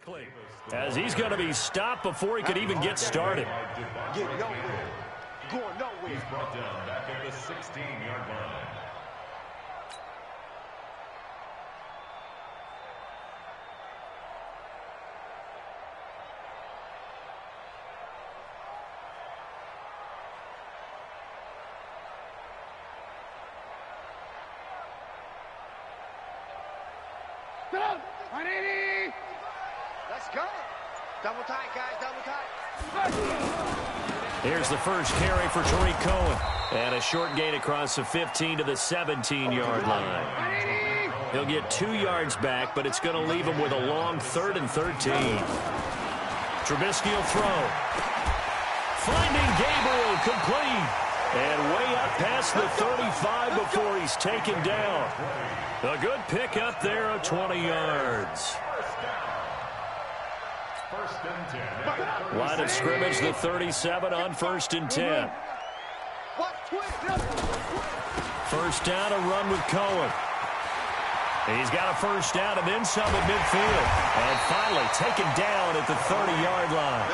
quickly, as he's going to be stopped before he could even get started. Get nowhere. Going nowhere. He's brought down back at the 16-yard line. Let's go. Double tight, guys. Double tight. Here's the first carry for Tariq Cohen. And a short gain across the 15 to the 17-yard line. He'll get 2 yards back, but it's going to leave him with a long 3rd and 13. Trubisky will throw. Finding Gabriel, complete. And way up past the 35 before he's taken down. A good pickup there of 20 yards. Line of scrimmage, the 37 on 1st and 10. First down, a run with Cohen. He's got a first down and then some at midfield. And finally taken down at the 30-yard line.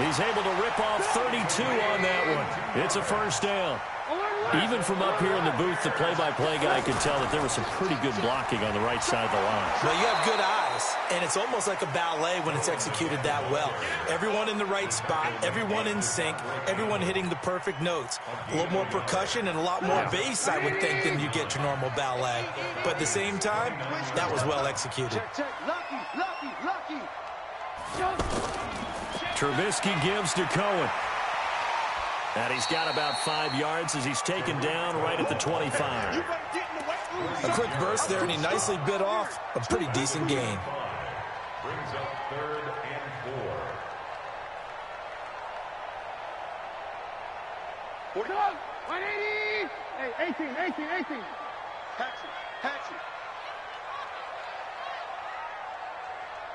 He's able to rip off 32 on that one. It's a first down. Even from up here in the booth, the play-by-play guy could tell that there was some pretty good blocking on the right side of the line. Well, you have good eyes, and it's almost like a ballet when it's executed that well. Everyone in the right spot, everyone in sync, everyone hitting the perfect notes. A little more percussion and a lot more bass, I would think, than you get your normal ballet. But at the same time, that was well executed. Lucky. Trubisky gives to Cohen. And he's got about 5 yards as he's taken down right at the 25. A quick burst there, and he nicely bit off a pretty decent gain. Brings up 3rd and 4. 180. Hey, 18. Hatchet.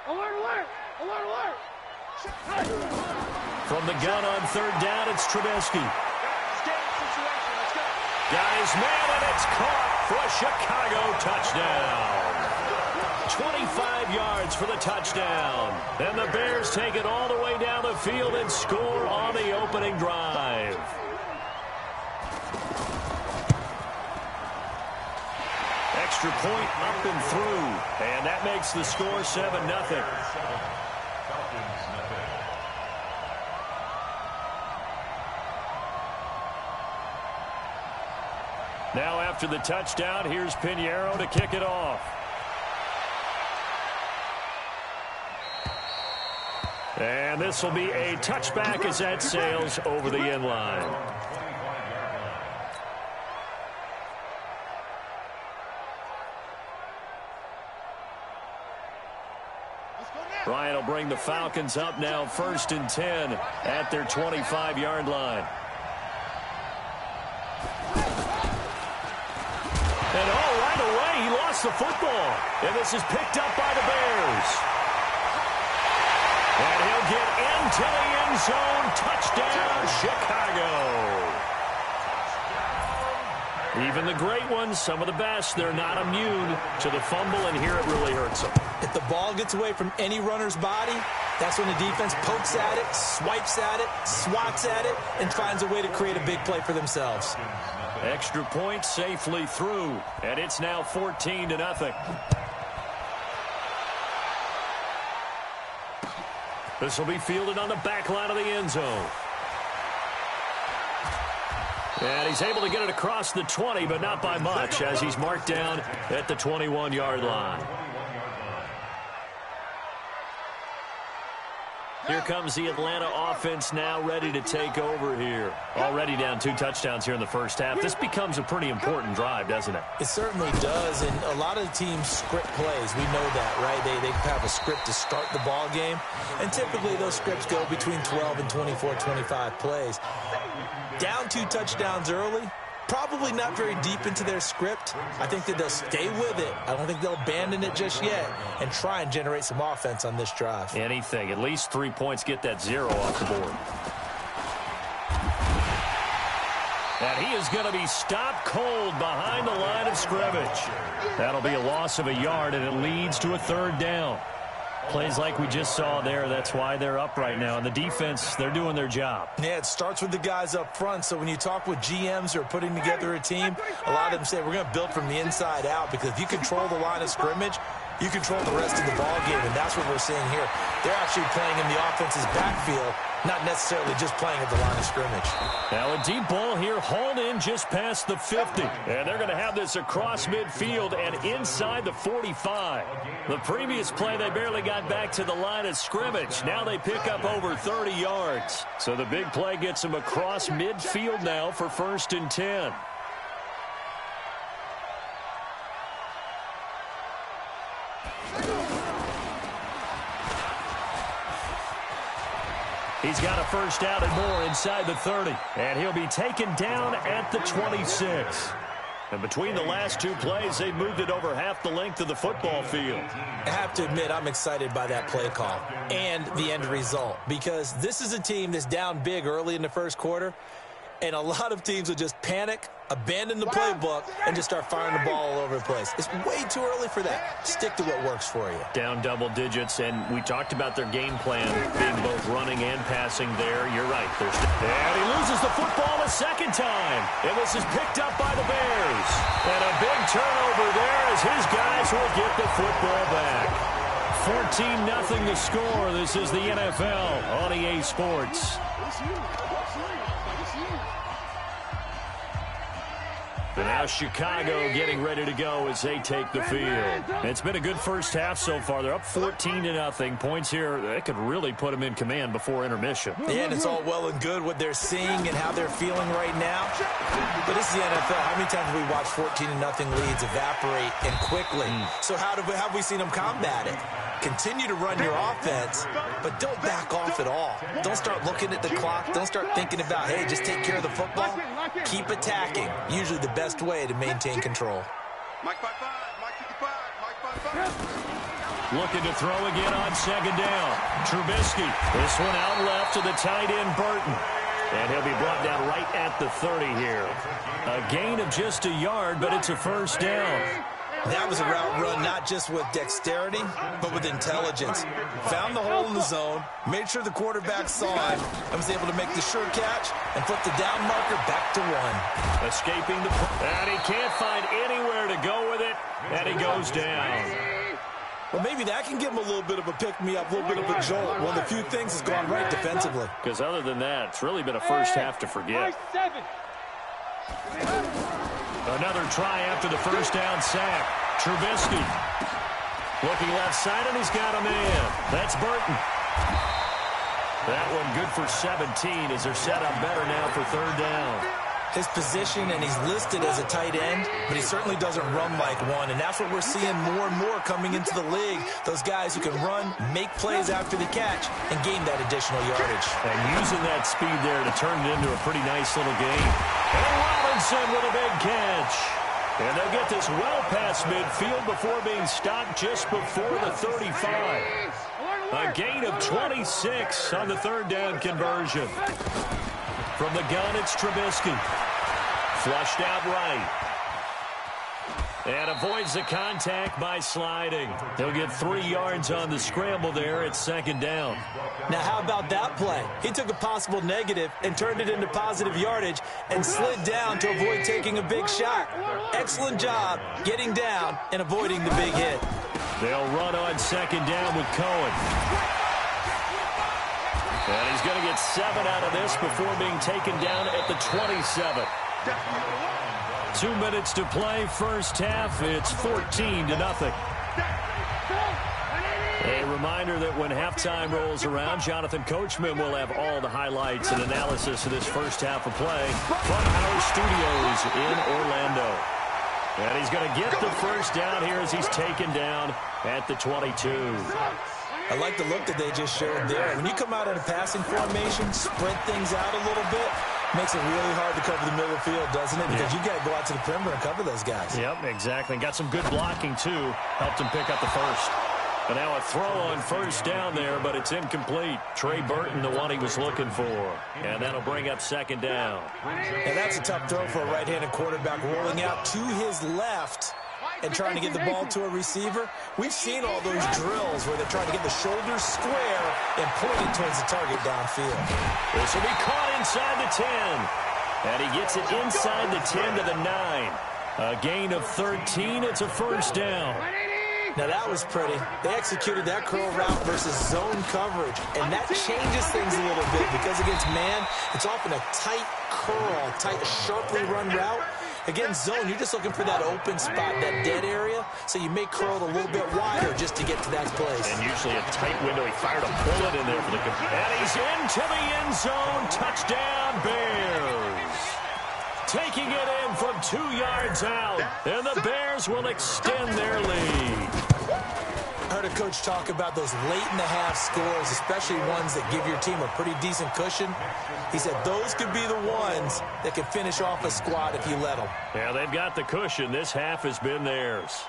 Alert. From the gun on 3rd down, it's Trubisky. Got his man, and it's caught for a Chicago touchdown. 25 yards for the touchdown. And the Bears take it all the way down the field and score on the opening drive. Extra point up and through. And that makes the score 7-0. Now after the touchdown, here's Pinheiro to kick it off. And this will be a touchback as that sails over the end line. Ryan will bring the Falcons up now 1st and 10 at their 25-yard line. And right away, he lost the football. And this is picked up by the Bears. And he'll get into the end zone. Touchdown, Chicago. Even the great ones, some of the best, they're not immune to the fumble, and here it really hurts them. If the ball gets away from any runner's body, that's when the defense pokes at it, swipes at it, swats at it, and finds a way to create a big play for themselves. Extra point safely through, and it's now 14-0. This will be fielded on the back line of the end zone. And he's able to get it across the 20, but not by much, as he's marked down at the 21-yard line. Here comes the Atlanta offense now ready to take over here. Already down 2 touchdowns here in the first half. This becomes a pretty important drive, doesn't it? It certainly does, and a lot of the teams script plays. We know that, right? They have a script to start the ball game, and typically those scripts go between 12 and 24, 25 plays. Down 2 touchdowns early, probably not very deep into their script. I think that they'll stay with it. I don't think they'll abandon it just yet and try and generate some offense on this drive. Anything. At least 3 points, get that 0 off the board. And he is going to be stopped cold behind the line of scrimmage. That'll be a loss of a yard, and it leads to a 3rd down. Plays like we just saw there, that's why they're up right now. And the defense, they're doing their job. Yeah, it starts with the guys up front. So when you talk with GMs who are putting together a team, a lot of them say we're going to build from the inside out, because if you control the line of scrimmage, you control the rest of the ball game, and that's what we're seeing here. They're actually playing in the offense's backfield, not necessarily just playing at the line of scrimmage. Now a deep ball here, hauled in just past the 50. And they're going to have this across midfield and inside the 45. The previous play, they barely got back to the line of scrimmage. Now they pick up over 30 yards. So the big play gets them across midfield now for 1st and 10. He's got a first down and more inside the 30. And he'll be taken down at the 26. And between the last two plays, they moved it over half the length of the football field. I have to admit, I'm excited by that play call and the end result, because this is a team that's down big early in the first quarter, and a lot of teams will just panic, abandon the playbook, and just start firing the ball all over the place. It's way too early for that. Stick to what works for you. Down double digits, and we talked about their game plan being both running and passing there. You're right. And he loses the football a second time. And this is picked up by the Bears. And a big turnover there as his guys will get the football back. 14-0 the score. This is the NFL on EA Sports. And now Chicago getting ready to go as they take the field. It's been a good first half so far. They're up 14-0. Points here, that could really put them in command before intermission. Yeah, and it's all well and good what they're seeing and how they're feeling right now. But this is the NFL. How many times have we watched 14-0 leads evaporate and quickly? So how have we seen them combat it? Continue to run your offense, but don't back off at all. Don't start looking at the clock. Don't start thinking about, hey, just take care of the football. Keep attacking. Usually the best way to maintain control. Looking to throw again on second down. Trubisky. This one out left to the tight end, Burton. And he'll be brought down right at the 30 here. A gain of just a yard, but it's a first down. That was a route run not just with dexterity, but with intelligence. Found the hole in the zone, made sure the quarterback saw him, and was able to make the sure catch and put the down marker back to 1. Escaping the... And he can't find anywhere to go with it, and he goes down. Well, maybe that can give him a little bit of a pick-me-up, a little bit of a jolt. One of the few things has gone right defensively. Because other than that, it's really been a first half to forget. Another try after the first down sack. Trubisky looking left side, and he's got a man. That's Burton. That one good for 17 as they're set up better now for third down. His position, and he's listed as a tight end, but he certainly doesn't run like one, and that's what we're seeing more and more coming into the league. Those guys who can run, make plays after the catch, and gain that additional yardage. And using that speed there to turn it into a pretty nice little game. And Robinson with a big catch. And they'll get this well past midfield before being stopped just before the 35. A gain of 26 on the third down conversion. From the gun, it's Trubisky. Flushed out right. And avoids the contact by sliding. He'll get 3 yards on the scramble there at second down. Now, how about that play? He took a possible negative and turned it into positive yardage and slid down to avoid taking a big shot. Excellent job getting down and avoiding the big hit. They'll run on second down with Cohen. And he's going to get 7 out of this before being taken down at the 27. 2 minutes to play, first half. It's 14-0. A reminder that when halftime rolls around, Jonathan Coachman will have all the highlights and analysis of this first half of play from our studios in Orlando. And he's going to get the first down here as he's taken down at the 22. I like the look that they just showed there. When you come out in a passing formation, spread things out a little bit, makes it really hard to cover the middle of the field, doesn't it? Because you got to go out to the perimeter and cover those guys. Yep, exactly. Got some good blocking, too. Helped him pick up the first. And now a throw on first down there, but it's incomplete. Trey Burton, the one he was looking for. And that'll bring up second down. And that's a tough throw for a right-handed quarterback rolling out to his left. and trying to get the ball to a receiver. We've seen all those drills where they're trying to get the shoulders square and pointing towards the target downfield. This will be caught inside the 10. And he gets it inside the 10 to the 9. A gain of 13. It's a first down. Now, that was pretty. They executed that curl route versus zone coverage, and that changes things a little bit because against man, it's often a tight curl, tight, sharply run route. Against zone, you're just looking for that open spot, that dead area, so you may curl it a little bit wider just to get to that place. And usually a tight window. He fired a bullet in there for the and he's into the end zone. Touchdown, Bears. Taking it in from 2 yards out, and the Bears will extend their lead. I heard a coach talk about those late-in-the-half scores, especially ones that give your team a pretty decent cushion. He said those could be the ones that can finish off a squad if you let them. Yeah, they've got the cushion. This half has been theirs.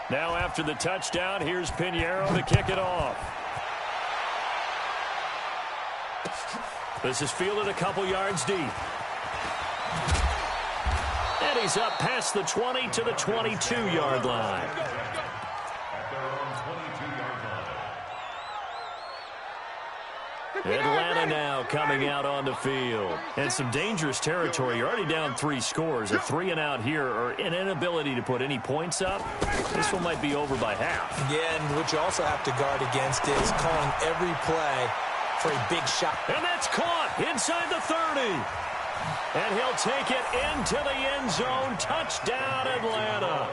Now after the touchdown, here's Pinheiro to kick it off. This is fielded a couple yards deep. And he's up past the 20 to the 22-yard line. Atlanta now coming out on the field. And some dangerous territory. You're already down 3 scores. A 3-and-out here, or an inability to put any points up. This one might be over by half. Yeah, and what you also have to guard against is calling every play for a big shot. And that's caught inside the 30. And he'll take it into the end zone. Touchdown, Atlanta.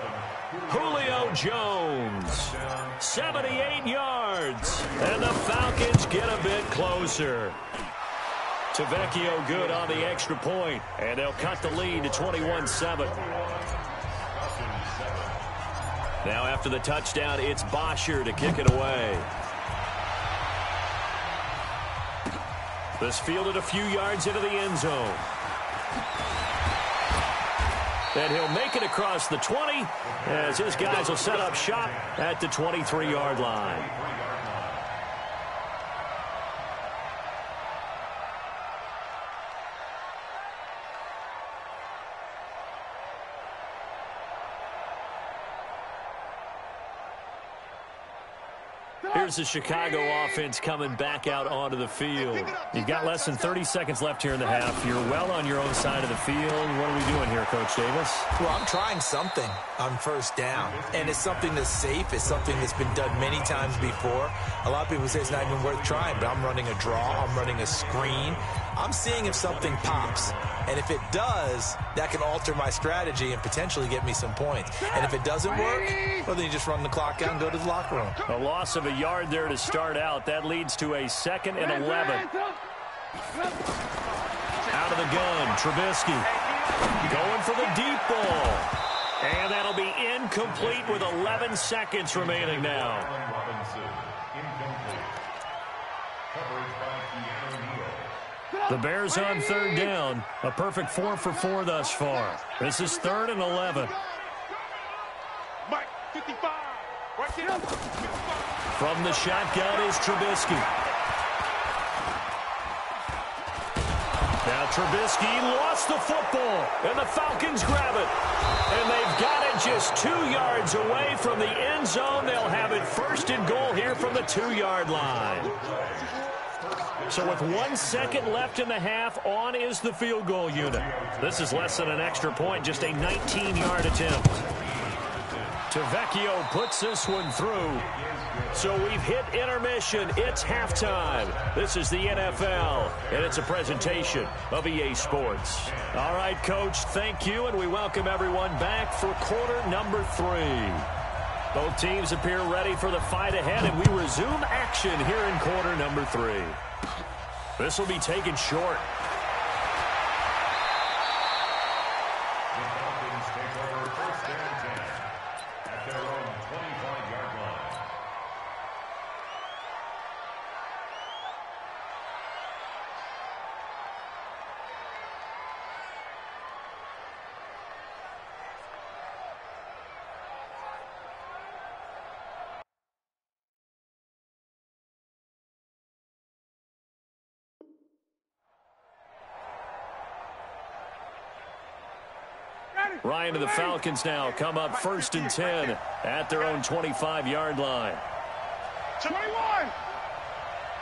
Julio Jones, 78 yards. And the Falcons get a bit closer. Tavecchio good on the extra point. And they'll cut the lead to 21-7. Now after the touchdown, it's Bosher to kick it away. This fielded a few yards into the end zone. And he'll make it across the 20 as his guys will set up shop at the 23-yard line. Here's the Chicago offense coming back out onto the field. You've got less than 30 seconds left here in the half. You're well on your own side of the field. What are we doing here, Coach Davis? Well, I'm trying something on first down, and it's something that's safe. It's something that's been done many times before. A lot of people say it's not even worth trying, but I'm running a draw. I'm running a screen. I'm seeing if something pops, and if it does, that can alter my strategy and potentially get me some points. And if it doesn't work, well, then you just run the clock out and go to the locker room. A loss of a yard there to start out. That leads to a 2nd and 11. Out of the gun, Trubisky going for the deep ball. And that'll be incomplete with 11 seconds remaining now. The Bears on 3rd down. A perfect 4 for 4 thus far. This is 3rd and 11. From the shotgun is Trubisky. Now Trubisky lost the football, and the Falcons grab it. And they've got it just 2 yards away from the end zone. They'll have it 1st and goal here from the 2-yard line. So with 1 second left in the half, on is the field goal unit. This is less than an extra point, just a 19-yard attempt. Tavecchio puts this one through. So we've hit intermission. It's halftime. This is the NFL, and it's a presentation of EA Sports. All right, Coach, thank you, and we welcome everyone back for quarter number 3. Both teams appear ready for the fight ahead, and we resume action here in quarter number 3. This will be taken short. Ryan and the Falcons now come up 1st and 10 at their own 25-yard line. 21.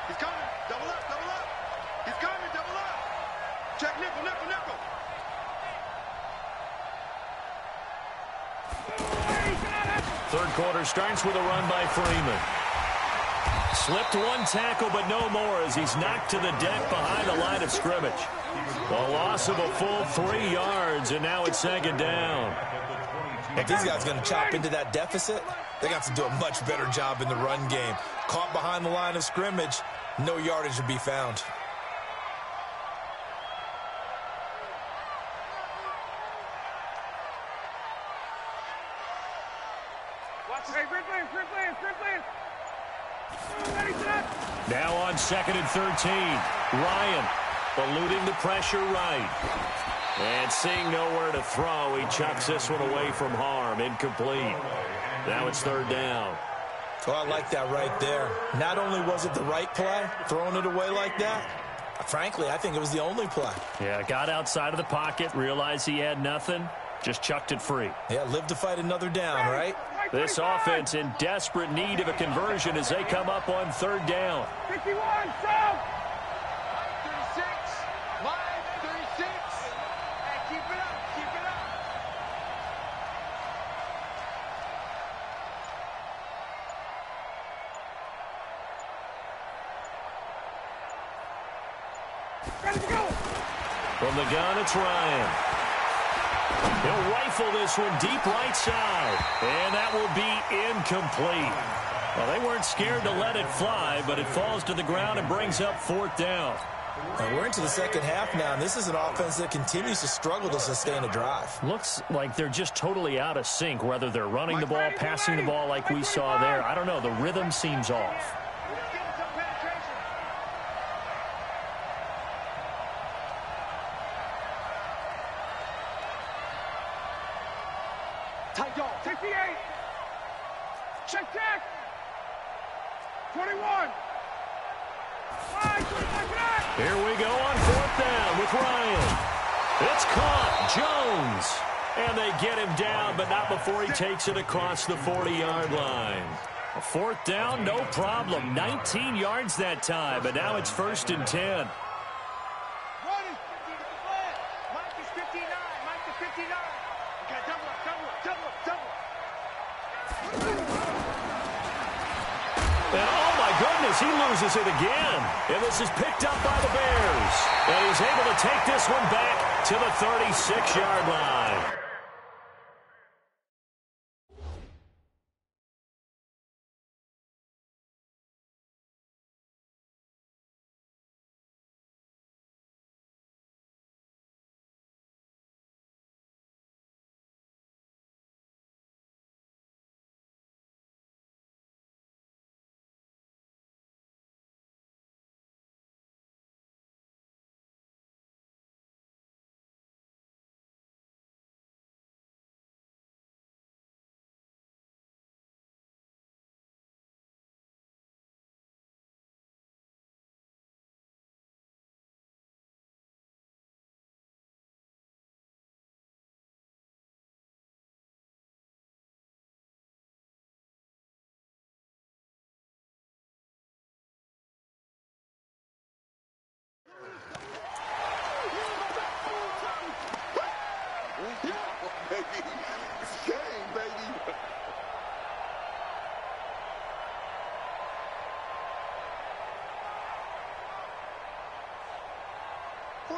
He's coming. Double up, double up. He's coming, double up. Check nickel, nickel, nickel. Third quarter starts with a run by Freeman. Slipped one tackle, but no more as he's knocked to the deck behind the line of scrimmage. A loss of a full 3 yards, and now it's 2nd down. If these guys are going to chop into that deficit, they got to do a much better job in the run game. Caught behind the line of scrimmage, no yardage to be found. Now on 2nd and 13. Ryan eluding the pressure right. And seeing nowhere to throw, he chucks this one away from harm. Incomplete. Now it's 3rd down. Oh, I like that right there. Not only was it the right play, throwing it away like that, frankly, I think it was the only play. Yeah, got outside of the pocket, realized he had nothing, just chucked it free. Yeah, live to fight another down, right? This offense in desperate need of a conversion as they come up on 3rd down. 51, South. 36. Line 36. Hey, keep it up, keep it up. Ready to go. From the gun, it's Ryan. He'll rifle this one deep right side. And that will be incomplete. Well, they weren't scared to let it fly, but it falls to the ground and brings up 4th down. And we're into the 2nd half now, and this is an offense that continues to struggle to sustain a drive. Looks like they're just totally out of sync, whether they're running the ball, passing the ball like we saw there. I don't know. The rhythm seems off. Tight dog. 68. Check, check. 21. Here we go on 4th down with Ryan. It's caught. Jones. And they get him down, but not before he takes it across the 40-yard line. A 4th down, no problem. 19 yards that time, but now it's 1st and 10. Mike is 59. Mike is 59. Okay, double up, double up, double up, double up. And oh my goodness, he loses it again. And this is picked up by the Bears. And he's able to take this one back to the 36-yard line. It's game, baby.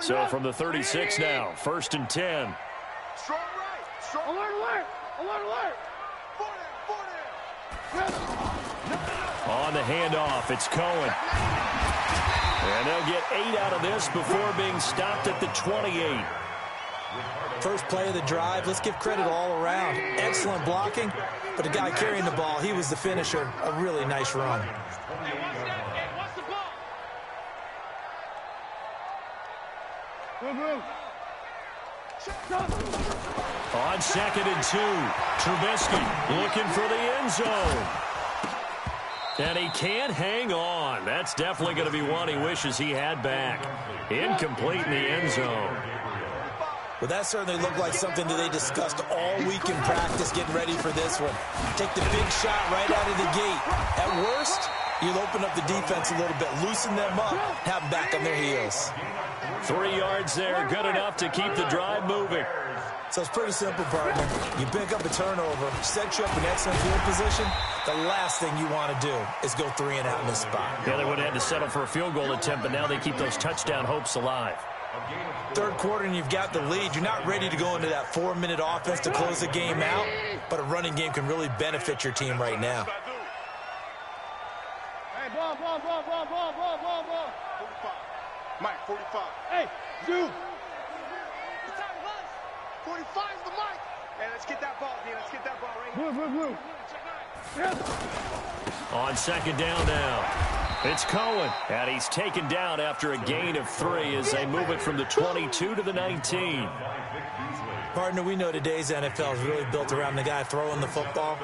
So from the 36 now, 1st and 10. Strong right. Strong. Alert, alert. Alert, alert. 40. On the handoff, it's Cohen. And they'll get 8 out of this before being stopped at the 28. First play of the drive, let's give credit all around. Excellent blocking, but the guy carrying the ball, he was the finisher. A really nice run. On 2nd and 2, Trubisky looking for the end zone. And he can't hang on. That's definitely going to be one he wishes he had back. Incomplete in the end zone. Well, that certainly looked like something that they discussed all week in practice getting ready for this one. Take the big shot right out of the gate. At worst, you'll open up the defense a little bit, loosen them up, have them back on their heels. 3 yards there, good enough to keep the drive moving. So it's pretty simple, partner. You pick up a turnover, set you up in excellent field position. The last thing you want to do is go 3 and out in this spot. Yeah, they would have had to settle for a field goal attempt, but now they keep those touchdown hopes alive. Third quarter and you've got the lead. You're not ready to go into that 4-minute offense to close the game out, but a running game can really benefit your team right now. Hey, ball. 45. Mike, 45. Hey, Zoo. 45 is the mic. Hey, let's get that ball, D. Let's get that ball right here. Blue. On second down now, it's Cohen, and he's taken down after a gain of 3 as they move it from the 22 to the 19. Partner, we know today's NFL is really built around the guy throwing the football.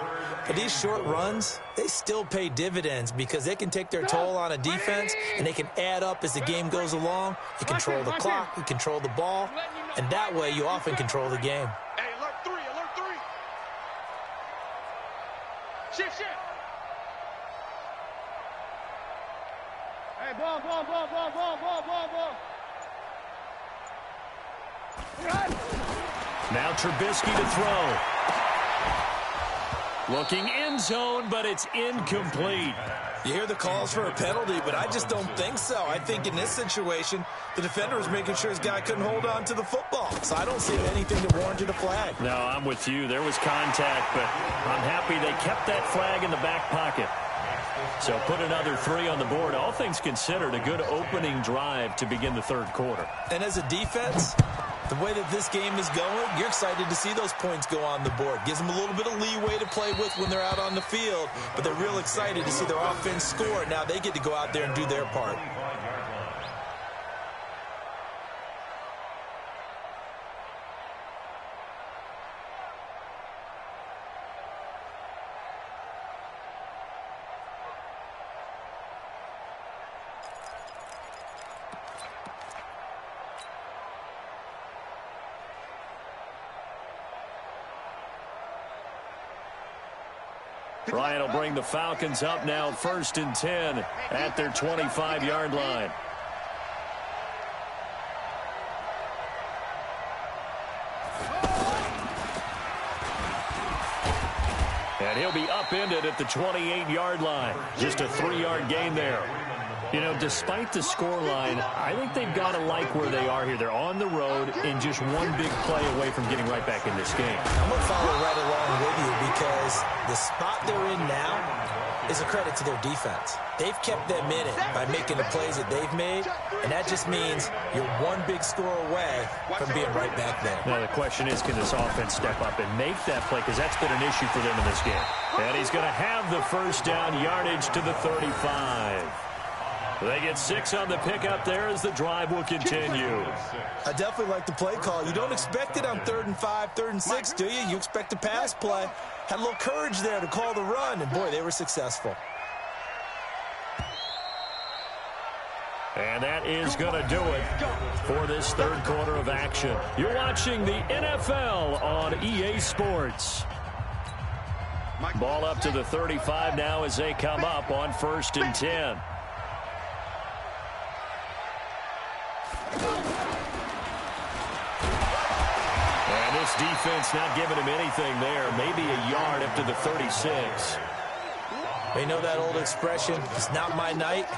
But these short runs, they still pay dividends because they can take their toll on a defense, and they can add up as the game goes along. You control the clock, you control the ball, and that way you often control the game. Hey, alert 3. Shift. Hey, ball. Now Trubisky to throw. Looking end zone, but it's incomplete. You hear the calls for a penalty, but I just don't think so. I think in this situation, the defender was making sure his guy couldn't hold on to the football. So I don't see anything that warranted a flag. No, I'm with you. There was contact, but I'm happy they kept that flag in the back pocket. So put another 3 on the board. All things considered, a good opening drive to begin the third quarter. And as a defense, the way that this game is going, you're excited to see those points go on the board. Gives them a little bit of leeway to play with when they're out on the field, but they're real excited to see their offense score. Now they get to go out there and do their part. Ryan will bring the Falcons up now 1st and 10 at their 25-yard line. And he'll be upended at the 28-yard line. Just a 3-yard gain there. You know, despite the scoreline, I think they've got to like where they are here. They're on the road and just one big play away from getting right back in this game. I'm going to follow right along with you because the spot they're in now is a credit to their defense. They've kept them in it by making the plays that they've made, and that just means you're one big score away from being right back there. Now, the question is, can this offense step up and make that play? Because that's been an issue for them in this game. And he's going to have the first down, yardage to the 35. They get 6 on the pickup there as the drive will continue. I definitely like the play call. You don't expect it on 3rd and 5, 3rd and 6, do you? You expect a pass play. Had a little courage there to call the run, and boy, they were successful. And that is going to do it for this third quarter of action. You're watching the NFL on EA Sports. Ball up to the 35 now as they come up on 1st and 10. And this defense not giving him anything there. Maybe a yard up to the 36. They know that old expression, it's not my night.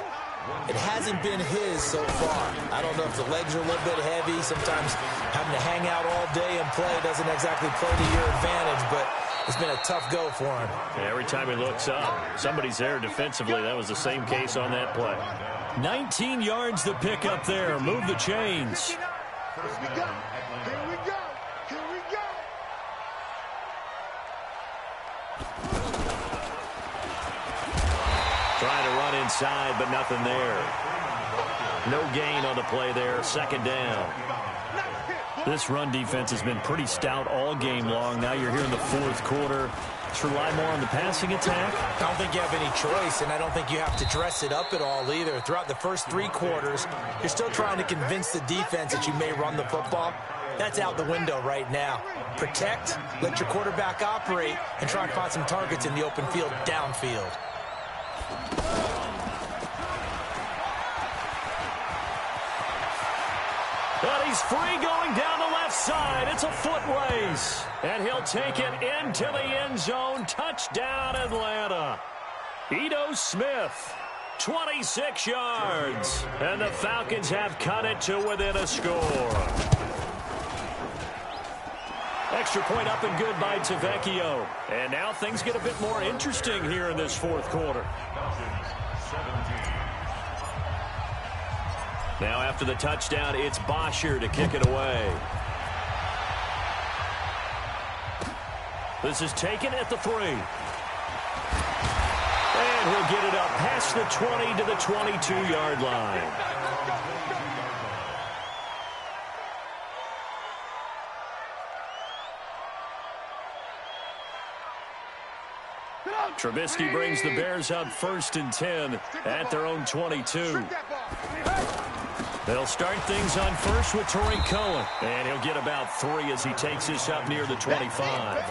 It hasn't been his so far. I don't know if the legs are a little bit heavy. Sometimes having to hang out all day and play doesn't exactly play to your advantage, but it's been a tough go for him. Yeah, every time he looks up, somebody's there defensively. That was the same case on that play. 19 yards to pick up there. Move the chains. Here we go. Here we go. Here we go. Trying to run inside, but nothing there. No gain on the play there. 2nd down. This run defense has been pretty stout all game long. Now you're here in the 4th quarter. Let's rely more on the passing attack. I don't think you have any choice, and I don't think you have to dress it up at all either. Throughout the first 3 quarters, you're still trying to convince the defense that you may run the football. That's out the window right now. Protect, let your quarterback operate, and try and find some targets in the open field downfield. And he's free going down the left side. It's a foot race. And he'll take it into the end zone. Touchdown, Atlanta. Ito Smith, 26 yards. And the Falcons have cut it to within a score. Extra point up and good by Tavecchio. And now things get a bit more interesting here in this fourth quarter. Now after the touchdown, it's Bosher to kick it away. This is taken at the 3. And he'll get it up past the 20 to the 22-yard line. Trubisky brings the Bears up 1st and 10 at their own 22. They'll start things on first with Tariq Cohen. And he'll get about 3 as he takes this up near the 25.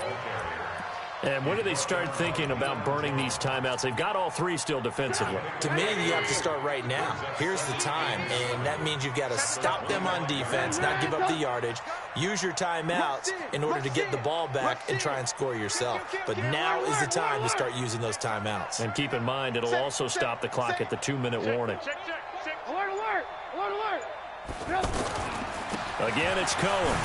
And when do they start thinking about burning these timeouts? They've got all 3 still defensively. To me, you have to start right now. Here's the time, and that means you've got to stop them on defense, not give up the yardage, use your timeouts in order to get the ball back and try and score yourself. But now is the time to start using those timeouts. And keep in mind, it'll also stop the clock at the 2-minute warning. Alert, alert! Alert, alert! Again, it's Cohen.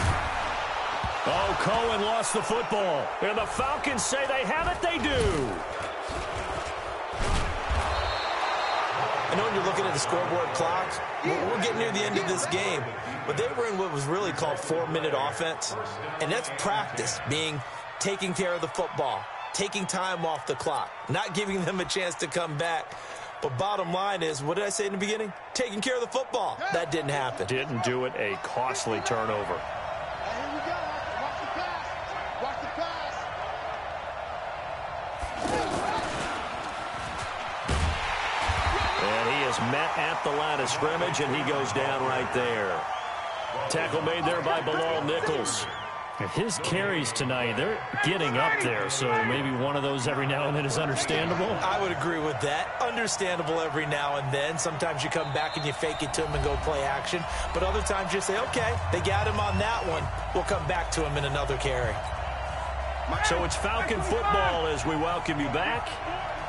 Oh, Cohen lost the football. And the Falcons say they have it. They do. I know when you're looking at the scoreboard clock, we're getting near the end of this game, but they were in what was really called 4-minute offense, and that's practice, being taking care of the football, taking time off the clock, not giving them a chance to come back. But bottom line is, what did I say in the beginning? Taking care of the football. That didn't happen. Didn't do it. A costly turnover. Here we go. Watch the pass. Watch the pass. And he is met at the line of scrimmage, and he goes down right there. Tackle made there by Bilal Nichols. His carries tonight, they're getting up there, so maybe one of those every now and then is understandable. I would agree with that. Understandable every now and then. Sometimes you come back and you fake it to him and go play action. But other times you say, okay, they got him on that one. We'll come back to him in another carry. So it's Falcon football as we welcome you back.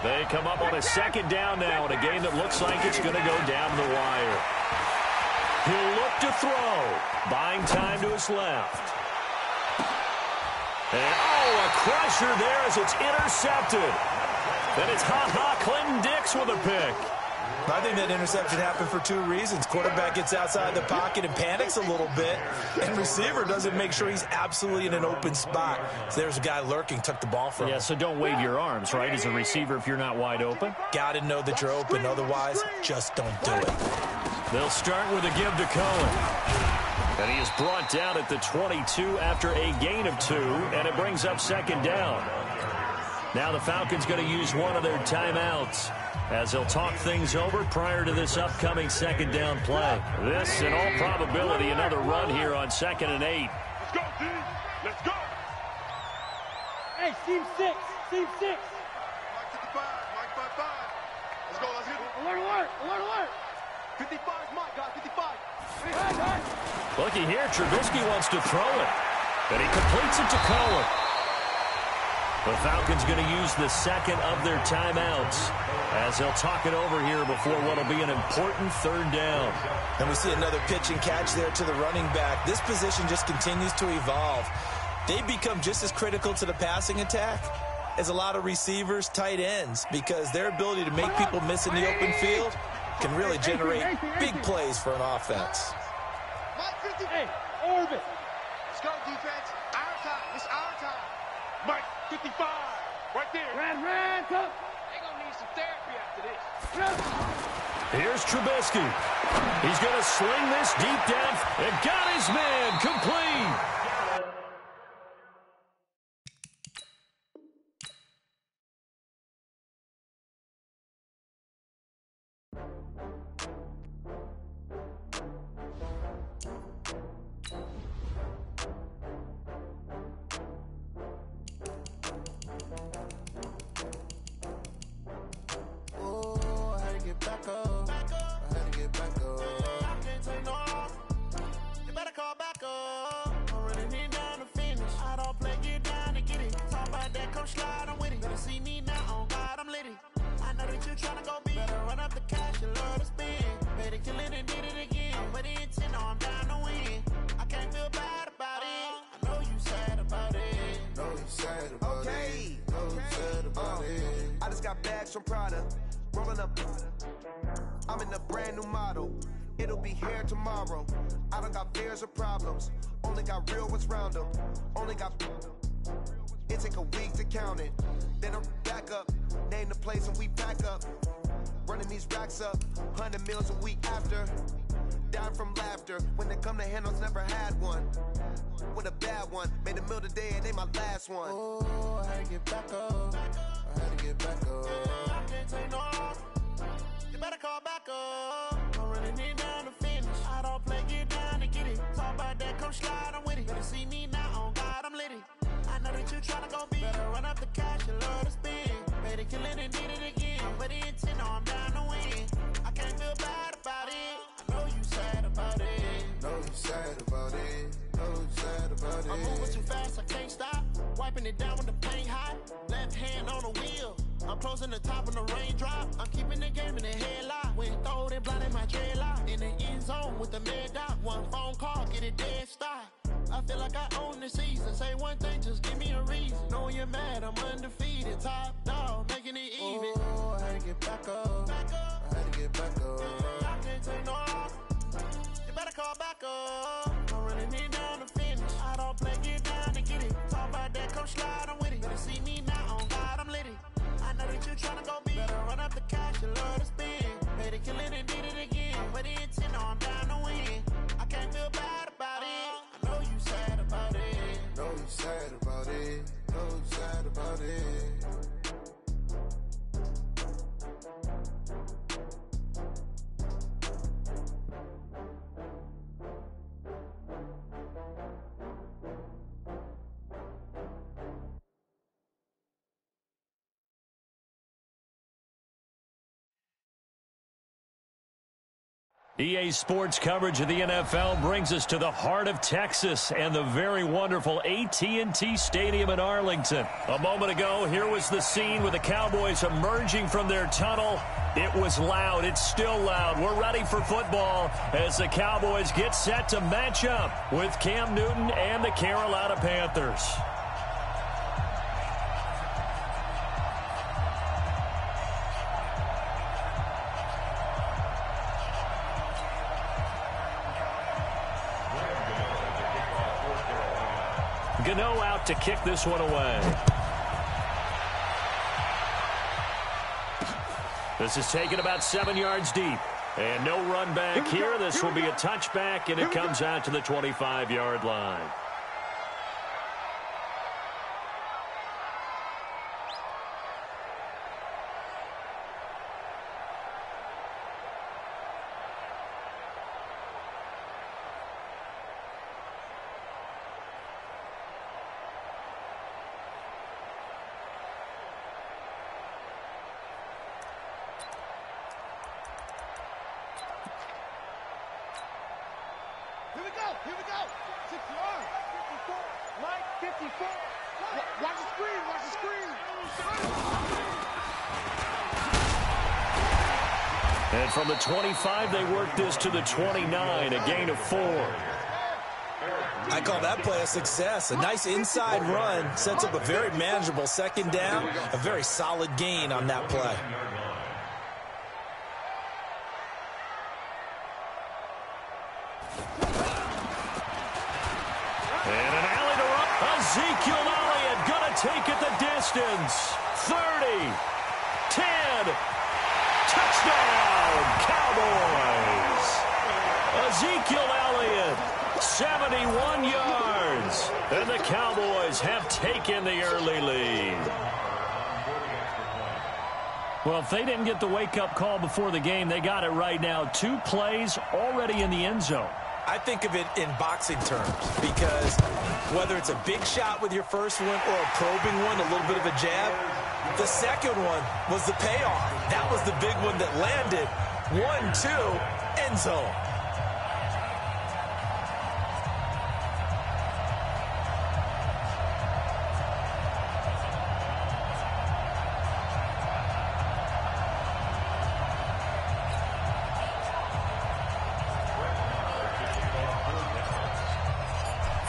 They come up on a 2nd down now in a game that looks like it's going to go down the wire. He'll look to throw, buying time to his left. And, oh, a crusher there as it's intercepted. And it's Clinton Dix with a pick. I think that interception happened for 2 reasons. Quarterback gets outside the pocket and panics a little bit, and receiver doesn't make sure he's absolutely in an open spot. So there's a guy lurking, took the ball from him. Yeah, so don't wave your arms, right, as a receiver if you're not wide open. Got to know that you're open. Otherwise, just don't do it. They'll start with a give to Cohen. And he is brought down at the 22 after a gain of 2, and it brings up 2nd down. Now the Falcons going to use one of their timeouts as they'll talk things over prior to this upcoming 2nd down play. This, in all probability, another run here on 2nd and 8. Let's go, D. Let's go. Hey, team 6. Team 6. Mike 55. Mike 55. Let's go. Let's get it. Alert, alert. Alert, alert. 55 Mike, guys. 55. Hey. Looky here, Trubisky wants to throw it, and he completes it to Cohen. The Falcons going to use the 2nd of their timeouts as they'll talk it over here before what will be an important 3rd down. And we see another pitch and catch there to the running back. This position just continues to evolve. They become just as critical to the passing attack as a lot of receivers, tight ends, because their ability to make people miss in the open field can really generate big plays for an offense. Mike 50. Hey, orbit. Let's go, defense. Our time. It's our time. Mike 55. Right there. Ran, come. They're going to need some therapy after this. Here's Trubisky. He's going to sling this deep down and got his man complete. that, come slide, I'm with it. Better see me now, on God, I'm litty. I know that you tryna go big. Better run up the cash, you love to spend. Better kill it and did it again. But the intent, no, I'm down to win. I can't feel bad about it. I know you sad about it. Know you sad about it. Know you sad about it. I just got bags from Prada. Rolling up. I'm in a brand new model. It'll be here tomorrow. I don't got fears or problems. Only got real ones round them. Only got. It take a week to count it. Then I'm back up. Name the place and we pack up. Running these racks up. 100 meals a week after. Down from laughter. When they come to handles, never had one. With a bad one. Made a meal today and they my last one. Oh, I had to get back up. I had to get back up. I can't take no loss. You better call back up. I'm running it down to finish. I don't play, get down to get it. Talk about that, come slide, I'm with it. Better see me now, on God, I'm litty. I know that you tryna go big. Better run up the cash, you love to spend. Better kill it and did it again. But the intent, no, I'm down to win. I can't feel bad about it. I know you sad about it. Know you sad about it. Know you sad about it. I'm moving too fast, I can't stop. Wiping it down with the paint hot. Left hand on the wheel. I'm closing the top of the raindrop. I'm keeping the game in the headlock. When throwed and blinded my dreadlock. In the end zone with the mad dot. One phone call, get it dead stop. I feel like I own the season. Say one thing, just give me a reason. Knowing you're mad, I'm undefeated. Top dog, making it even. Oh, I had to get back up. I had to get back up. I can't take no loss. You better call back up. I'm running it down to finish. I don't play, get down to get it. Talk about that, come slide, I'm with it. Better see me now, on God, I'm litty. I know that you tryna go big. Better run up the cash, you love to spend. Better kill it and did it again. But the intent, no, I'm down to win. I can't feel bad about it. I know you sad about it. Know you sad about it. Know you sad about it. EA Sports coverage of the NFL brings us to the heart of Texas and the very wonderful AT&T Stadium in Arlington. A moment ago, here was the scene with the Cowboys emerging from their tunnel. It was loud. It's still loud. We're ready for football as the Cowboys get set to match up with Cam Newton and the Carolina Panthers. Gano out to kick this one away. This is taken about 7 yards deep. And no run back here. This will be a touchback, and it comes out to the 25-yard line. Here we go. 6 yards. 54. Mike, 54. Watch the screen. And from the 25, they work this to the 29, a gain of 4. I call that play a success. A nice inside run sets up a very manageable second down, a very solid gain on that play. And an alley to run. Ezekiel Elliott going to take it the distance. 30, 10, touchdown, Cowboys. Ezekiel Elliott, 71 yards. And the Cowboys have taken the early lead. Well, if they didn't get the wake-up call before the game, they got it right now. 2 plays already in the end zone. I think of it in boxing terms because whether it's a big shot with your first one or a probing one, a little bit of a jab, the second one was the payoff. That was the big one that landed. 1-2, end zone.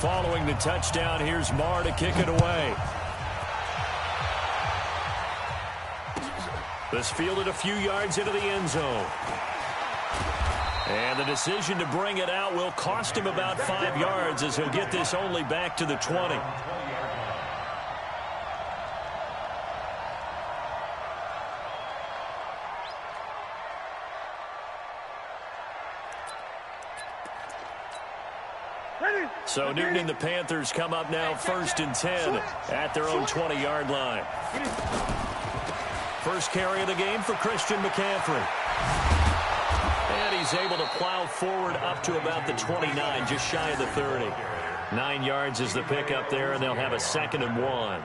following the touchdown, here's Marr to kick it away. This fielded a few yards into the end zone. And the decision to bring it out will cost him about 5 yards as he'll get this only back to the 20. So Newton and the Panthers come up now 1st and 10 at their own 20-yard line. First carry of the game for Christian McCaffrey. And he's able to plow forward up to about the 29, just shy of the 30. 9 yards is the pickup there, and they'll have a 2nd and 1.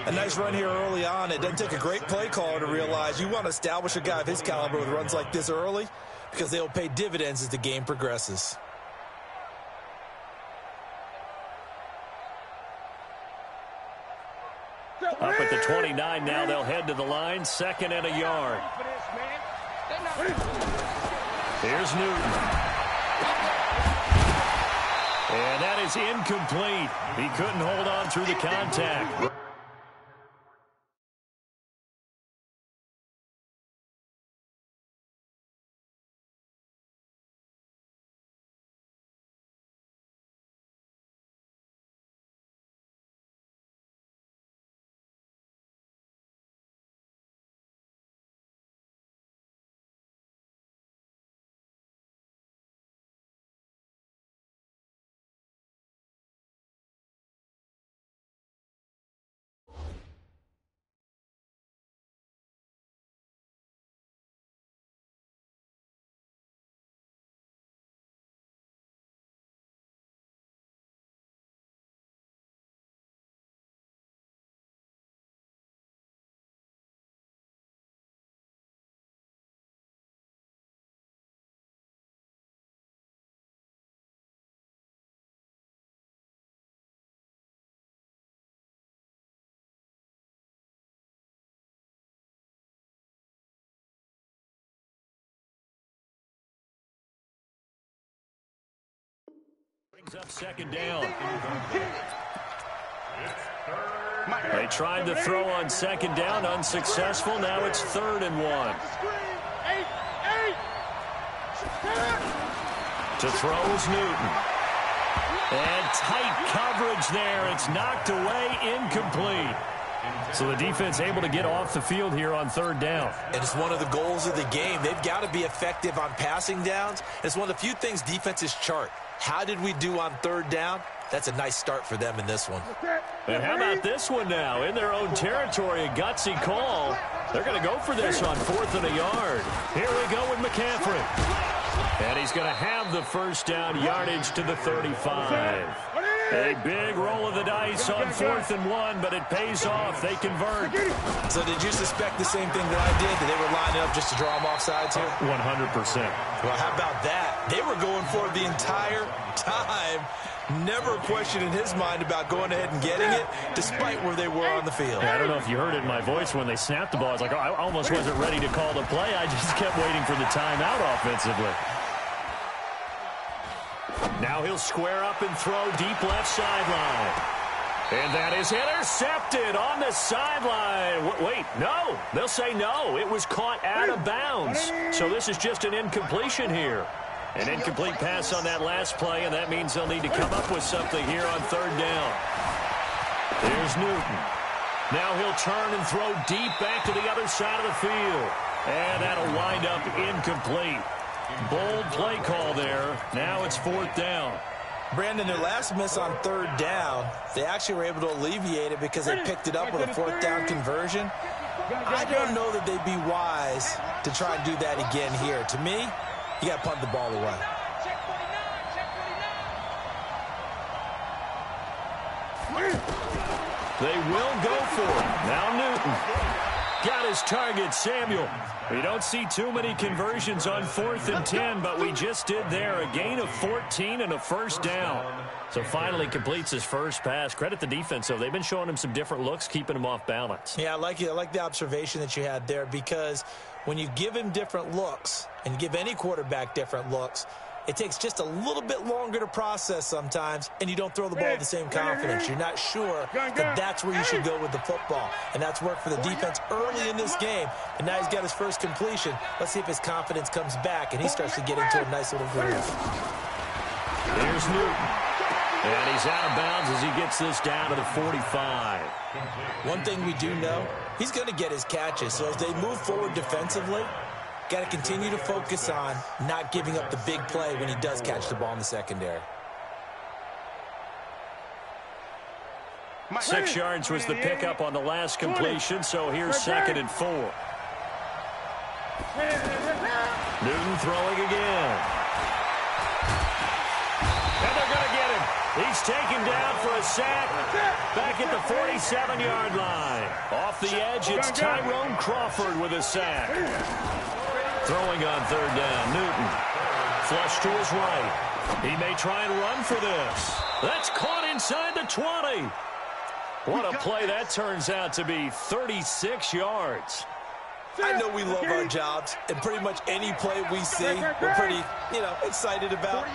A nice run here early on. It doesn't take a great play caller to realize you want to establish a guy of his caliber with runs like this early because they will pay dividends as the game progresses. Up at the 29 now, they'll head to the line, 2nd and a yard. Here's Newton. And that is incomplete. He couldn't hold on through the contact. Brings up 2nd down. They tried to throw on 2nd down, unsuccessful. Now it's 3rd and 1. To throw is Newton. And tight coverage there. It's knocked away, incomplete. So the defense able to get off the field here on 3rd down. And it's one of the goals of the game. They've got to be effective on passing downs. It's one of the few things defenses chart. How did we do on 3rd down? That's a nice start for them in this one. And how about this one now? In their own territory, a gutsy call. They're going to go for this on 4th and a yard. Here we go with McCaffrey. And he's going to have the 1st down, yardage to the 35. A big roll of the dice on 4th and 1, but it pays off. They convert. So did you suspect the same thing that I did, that they were lining up just to draw them off sides here? 100%. Well, how about that? They were going for it the entire time. Never a question in his mind about going ahead and getting it, despite where they were on the field. Yeah, I don't know if you heard it in my voice when they snapped the ball. I was like, oh, I almost wasn't ready to call the play. I just kept waiting for the timeout offensively. Now he'll square up and throw deep left sideline. And that is intercepted on the sideline. Wait, no. They'll say no. It was caught out of bounds. So this is just an incompletion here. An incomplete pass on that last play, and that means they'll need to come up with something here on 3rd down. There's Newton. Now he'll turn and throw deep back to the other side of the field. And that'll wind up incomplete. Bold play call there. Now it's 4th down. Brandon, their last miss on 3rd down, they actually were able to alleviate it because they picked it up with a 4th down conversion. I don't know that they'd be wise to try and do that again here. To me, you got to punt the ball away. They will go for it. Now Newton. Got his target, Samuel. We don't see too many conversions on 4th and 10, but we just did there. A gain of 14 and a 1st down. So finally completes his first pass. Credit the defense, though. They've been showing him some different looks, keeping him off balance. Yeah, I like the observation that you had there, because when you give him different looks and you give any quarterback different looks, it takes just a little bit longer to process sometimes, and you don't throw the ball with the same confidence. You're not sure that that's where you should go with the football. And that's worked for the defense early in this game. And now he's got his first completion. Let's see if his confidence comes back, and he starts to get into a nice little groove. Here's Newton. And he's out of bounds as he gets this down to the 45. One thing we do know, he's going to get his catches. So as they move forward defensively, got to continue to focus on not giving up the big play when he does catch the ball in the secondary. 6 yards was the pickup on the last completion, so here's 2nd and 4. Newton throwing again. And they're going to get him. He's taken down for a sack back at the 47-yard line. Off the edge, it's Tyrone Crawford with a sack. Throwing on 3rd down, Newton. Flush to his right. He may try and run for this. That's caught inside the 20. What a play that turns out to be, 36 yards. I know we love our jobs, and pretty much any play we see, we're pretty, excited about.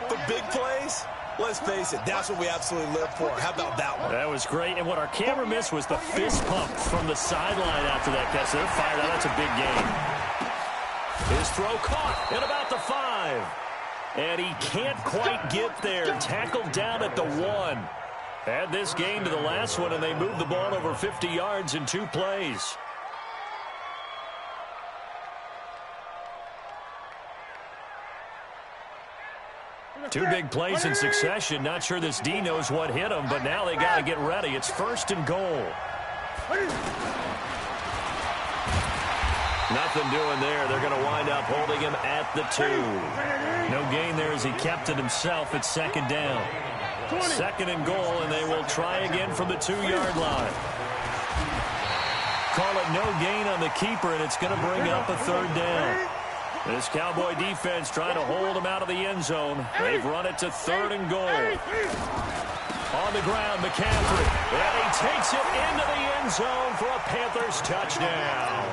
But big plays, let's face it, that's what we absolutely live for. How about that one? That was great, and what our camera missed was the fist pump from the sideline after that catch. They're fired out. That's a big game. His throw caught at about the 5. And he can't quite get there. Tackled down at the 1. Add this game to the last one, and they moved the ball over 50 yards in 2 plays. Two big plays in succession. Not sure this D knows what hit him, but now they got to get ready. It's 1st and goal. Nothing doing there. They're going to wind up holding him at the 2. No gain there as he kept it himself at 2nd down. 2nd and goal, and they will try again from the 2-yard line. Call it no gain on the keeper, and it's going to bring up a 3rd down. This Cowboy defense trying to hold him out of the end zone. They've run it to 3rd and goal. On the ground, McCaffrey. And he takes it into the end zone for a Panthers touchdown.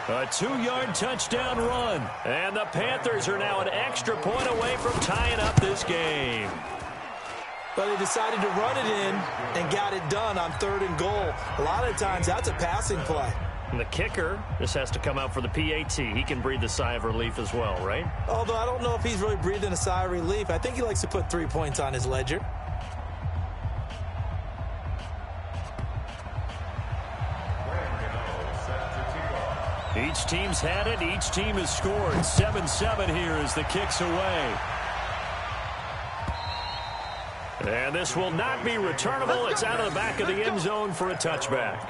A 2-yard touchdown run. And the Panthers are now an extra point away from tying up this game. But they decided to run it in and got it done on 3rd and goal. A lot of times, that's a passing play. And the kicker, this has to come out for the PAT. He can breathe a sigh of relief as well, right? Although I don't know if he's really breathing a sigh of relief. I think he likes to put 3 points on his ledger. Each team's had it. Each team has scored. 7-7 here as the kick's away. And this will not be returnable. It's out of the back of the end zone for a touchback.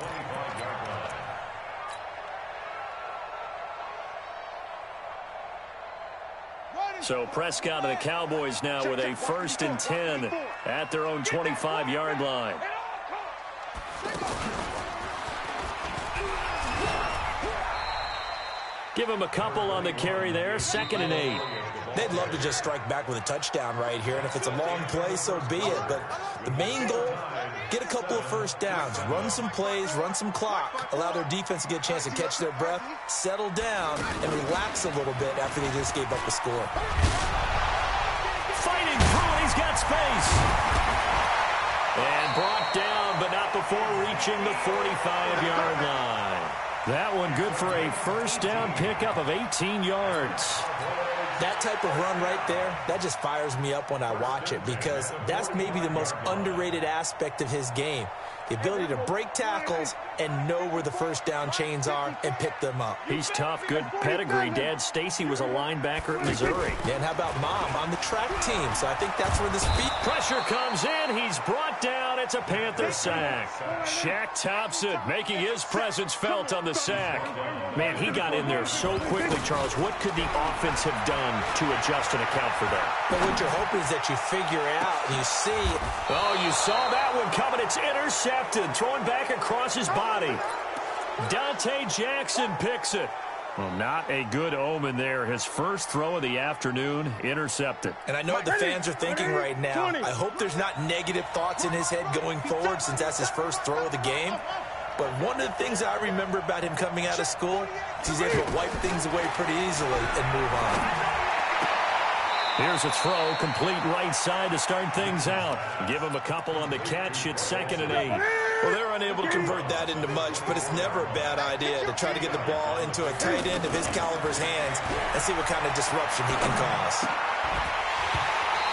So Prescott and the Cowboys now with a 1st and 10 at their own 25-yard line. Give him a couple on the carry there. 2nd and 8. They'd love to just strike back with a touchdown right here, and if it's a long play, so be it. But the main goal, get a couple of 1st downs, run some plays, run some clock, allow their defense to get a chance to catch their breath, settle down, and relax a little bit after they just gave up a score. Fighting through it, he's got space. And brought down, but not before reaching the 45-yard line. That one good for a 1st down pickup of 18 yards. That type of run right there, that just fires me up when I watch it because that's maybe the most underrated aspect of his game. The ability to break tackles and know where the 1st down chains are and pick them up. He's tough, good pedigree. Dad Stacy was a linebacker at Missouri. And how about Mom on the track team? So I think that's where the speed... Pressure comes in. He's brought down. It's a Panther sack. Shaq Thompson making his presence felt on the sack. Man, he got in there so quickly, Charles. What could the offense have done to adjust and account for that? But what you're hoping is that you figure out and you see... Oh, you saw that one coming. It's intercepted. Thrown back across his body. Dante Jackson picks it. Well, not a good omen there. His first throw of the afternoon, intercepted. And I know what the fans are thinking right now. I hope there's not negative thoughts in his head going forward since that's his first throw of the game. But one of the things I remember about him coming out of school is he's able to wipe things away pretty easily and move on. Here's a throw, complete right side to start things out. Give him a couple on the catch. It's 2nd and 8. Well, they're unable to convert that into much, but it's never a bad idea to try to get the ball into a tight end of his caliber's hands and see what kind of disruption he can cause.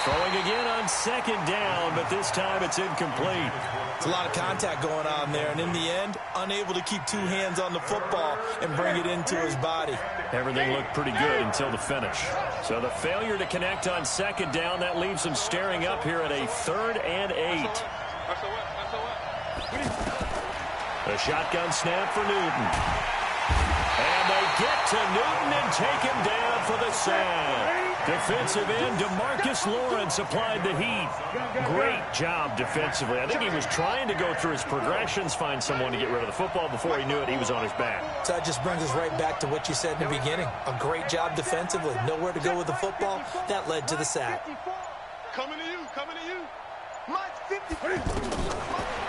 Throwing again on 2nd down, but this time it's incomplete. It's a lot of contact going on there, and in the end, unable to keep 2 hands on the football and bring it into his body. Everything looked pretty good until the finish. So the failure to connect on 2nd down, that leaves him staring up here at a 3rd and 8. A shotgun snap for Newton. And they get to Newton and take him down for the sack. Defensive end DeMarcus Lawrence applied the heat. Great job defensively. I think he was trying to go through his progressions, find someone to get rid of the football. Before he knew it, he was on his back. So that just brings us right back to what you said in the beginning. A great job defensively. Nowhere to go with the football. That led to the sack. Coming to you, coming to you. Mike's 50.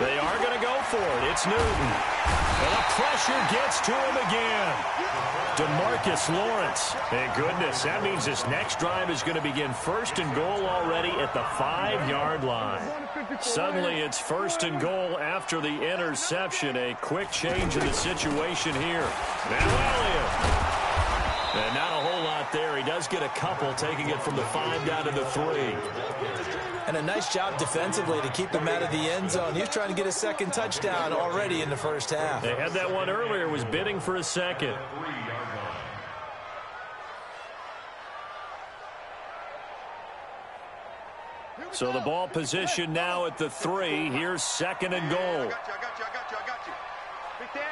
They are going to go for it. It's Newton. And the pressure gets to him again. DeMarcus Lawrence. Thank goodness. That means this next drive is going to begin 1st and goal already at the 5-yard line. Suddenly it's 1st and goal after the interception. A quick change in the situation here. Now Elliott. And not a whole lot there. He does get a couple, taking it from the 5 down to the 3. And a nice job defensively to keep him out of the end zone. He was trying to get a 2nd touchdown already in the first half. They had that one earlier, was bidding for a 2nd. So the ball position now at the 3. Here's 2nd and goal. I got you. Pick the edge.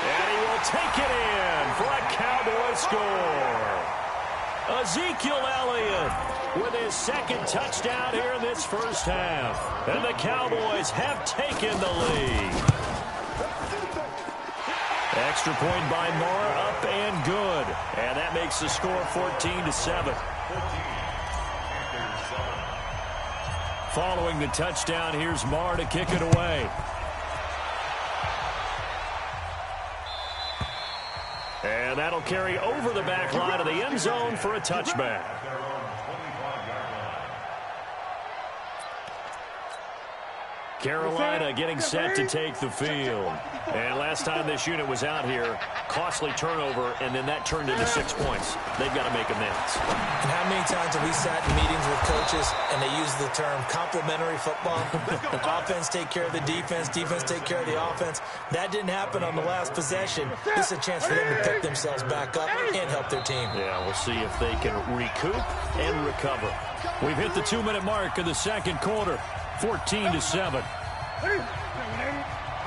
And he will take it in for a Cowboy score. Ezekiel Elliott with his 2nd touchdown here in this first half. And the Cowboys have taken the lead. Extra point by Moore, up and good. And that makes the score 14-7. Following the touchdown, here's Marr to kick it away. And that'll carry over the back line of the end zone for a touchback. Carolina getting set to take the field. And last time this unit was out here, costly turnover, and then that turned into 6 points. They've got to make amends. And how many times have we sat in meetings with coaches and they use the term complementary football? Offense take care of the defense, defense take care of the offense. That didn't happen on the last possession. This is a chance for them to pick themselves back up and help their team. Yeah, we'll see if they can recoup and recover. We've hit the 2-minute mark of the second quarter. 14-7.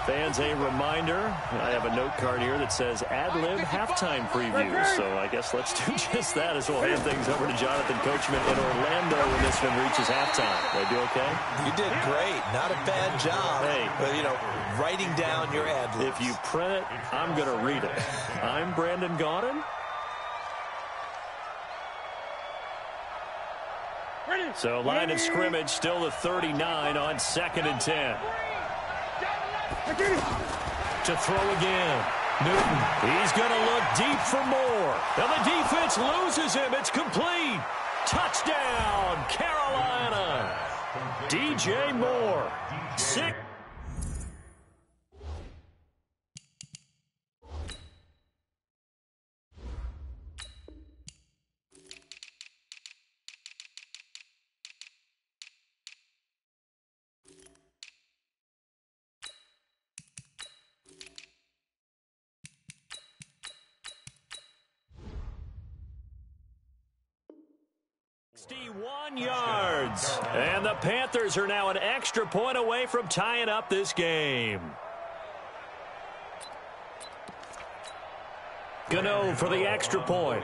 Fans, a reminder, I have a note card here that says ad-lib halftime previews. So I guess let's do just that as we'll hand things over to Jonathan Coachman in Orlando when this one reaches halftime. Did I do okay? You did great. Not a bad job. Hey. But, you know, writing down your ad-libs. If you print it, I'm going to read it. I'm Brandon Gaudin. So line of scrimmage still the 39 on 2nd and 10. To throw again. Newton, he's going to look deep for more. And the defense loses him. It's complete. Touchdown, Carolina. DJ Moore. 6. Yards. And the Panthers are now an extra point away from tying up this game. Gano for the extra point.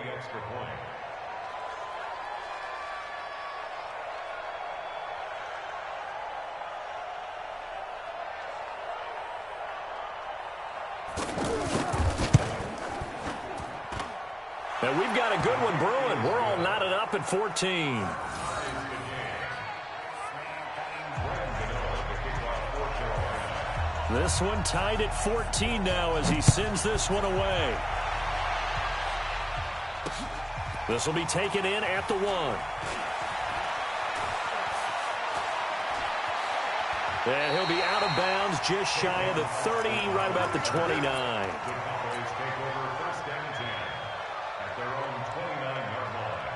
And we've got a good one brewing. We're all knotted up at 14. This one tied at 14 now as he sends this one away. This will be taken in at the 1. And he'll be out of bounds just shy of the 30, right about the 29. The Cowboys take over first down and 10 at their own 29-yard line.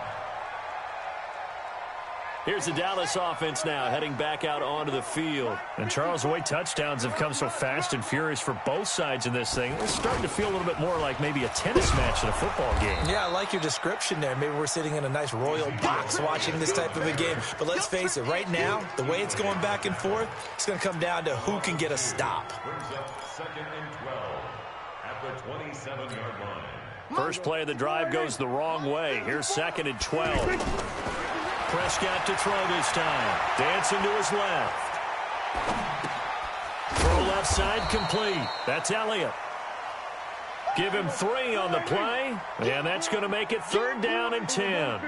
Here's the Dallas offense now heading back out onto the field. And Charles, the way touchdowns have come so fast and furious for both sides in this thing, it's starting to feel a little bit more like maybe a tennis match in a football game. Yeah, I like your description there. Maybe we're sitting in a nice royal box watching this type of a game. But let's face it, right now, the way it's going back and forth, it's going to come down to who can get a stop. Brings up 2nd and 12 at the 27-yard line. First play of the drive goes the wrong way. Here's 2nd and 12. Prescott to throw this time. Dancing to his left. Throw left side complete. That's Elliott. Give him 3 on the play, and that's going to make it 3rd down and 10.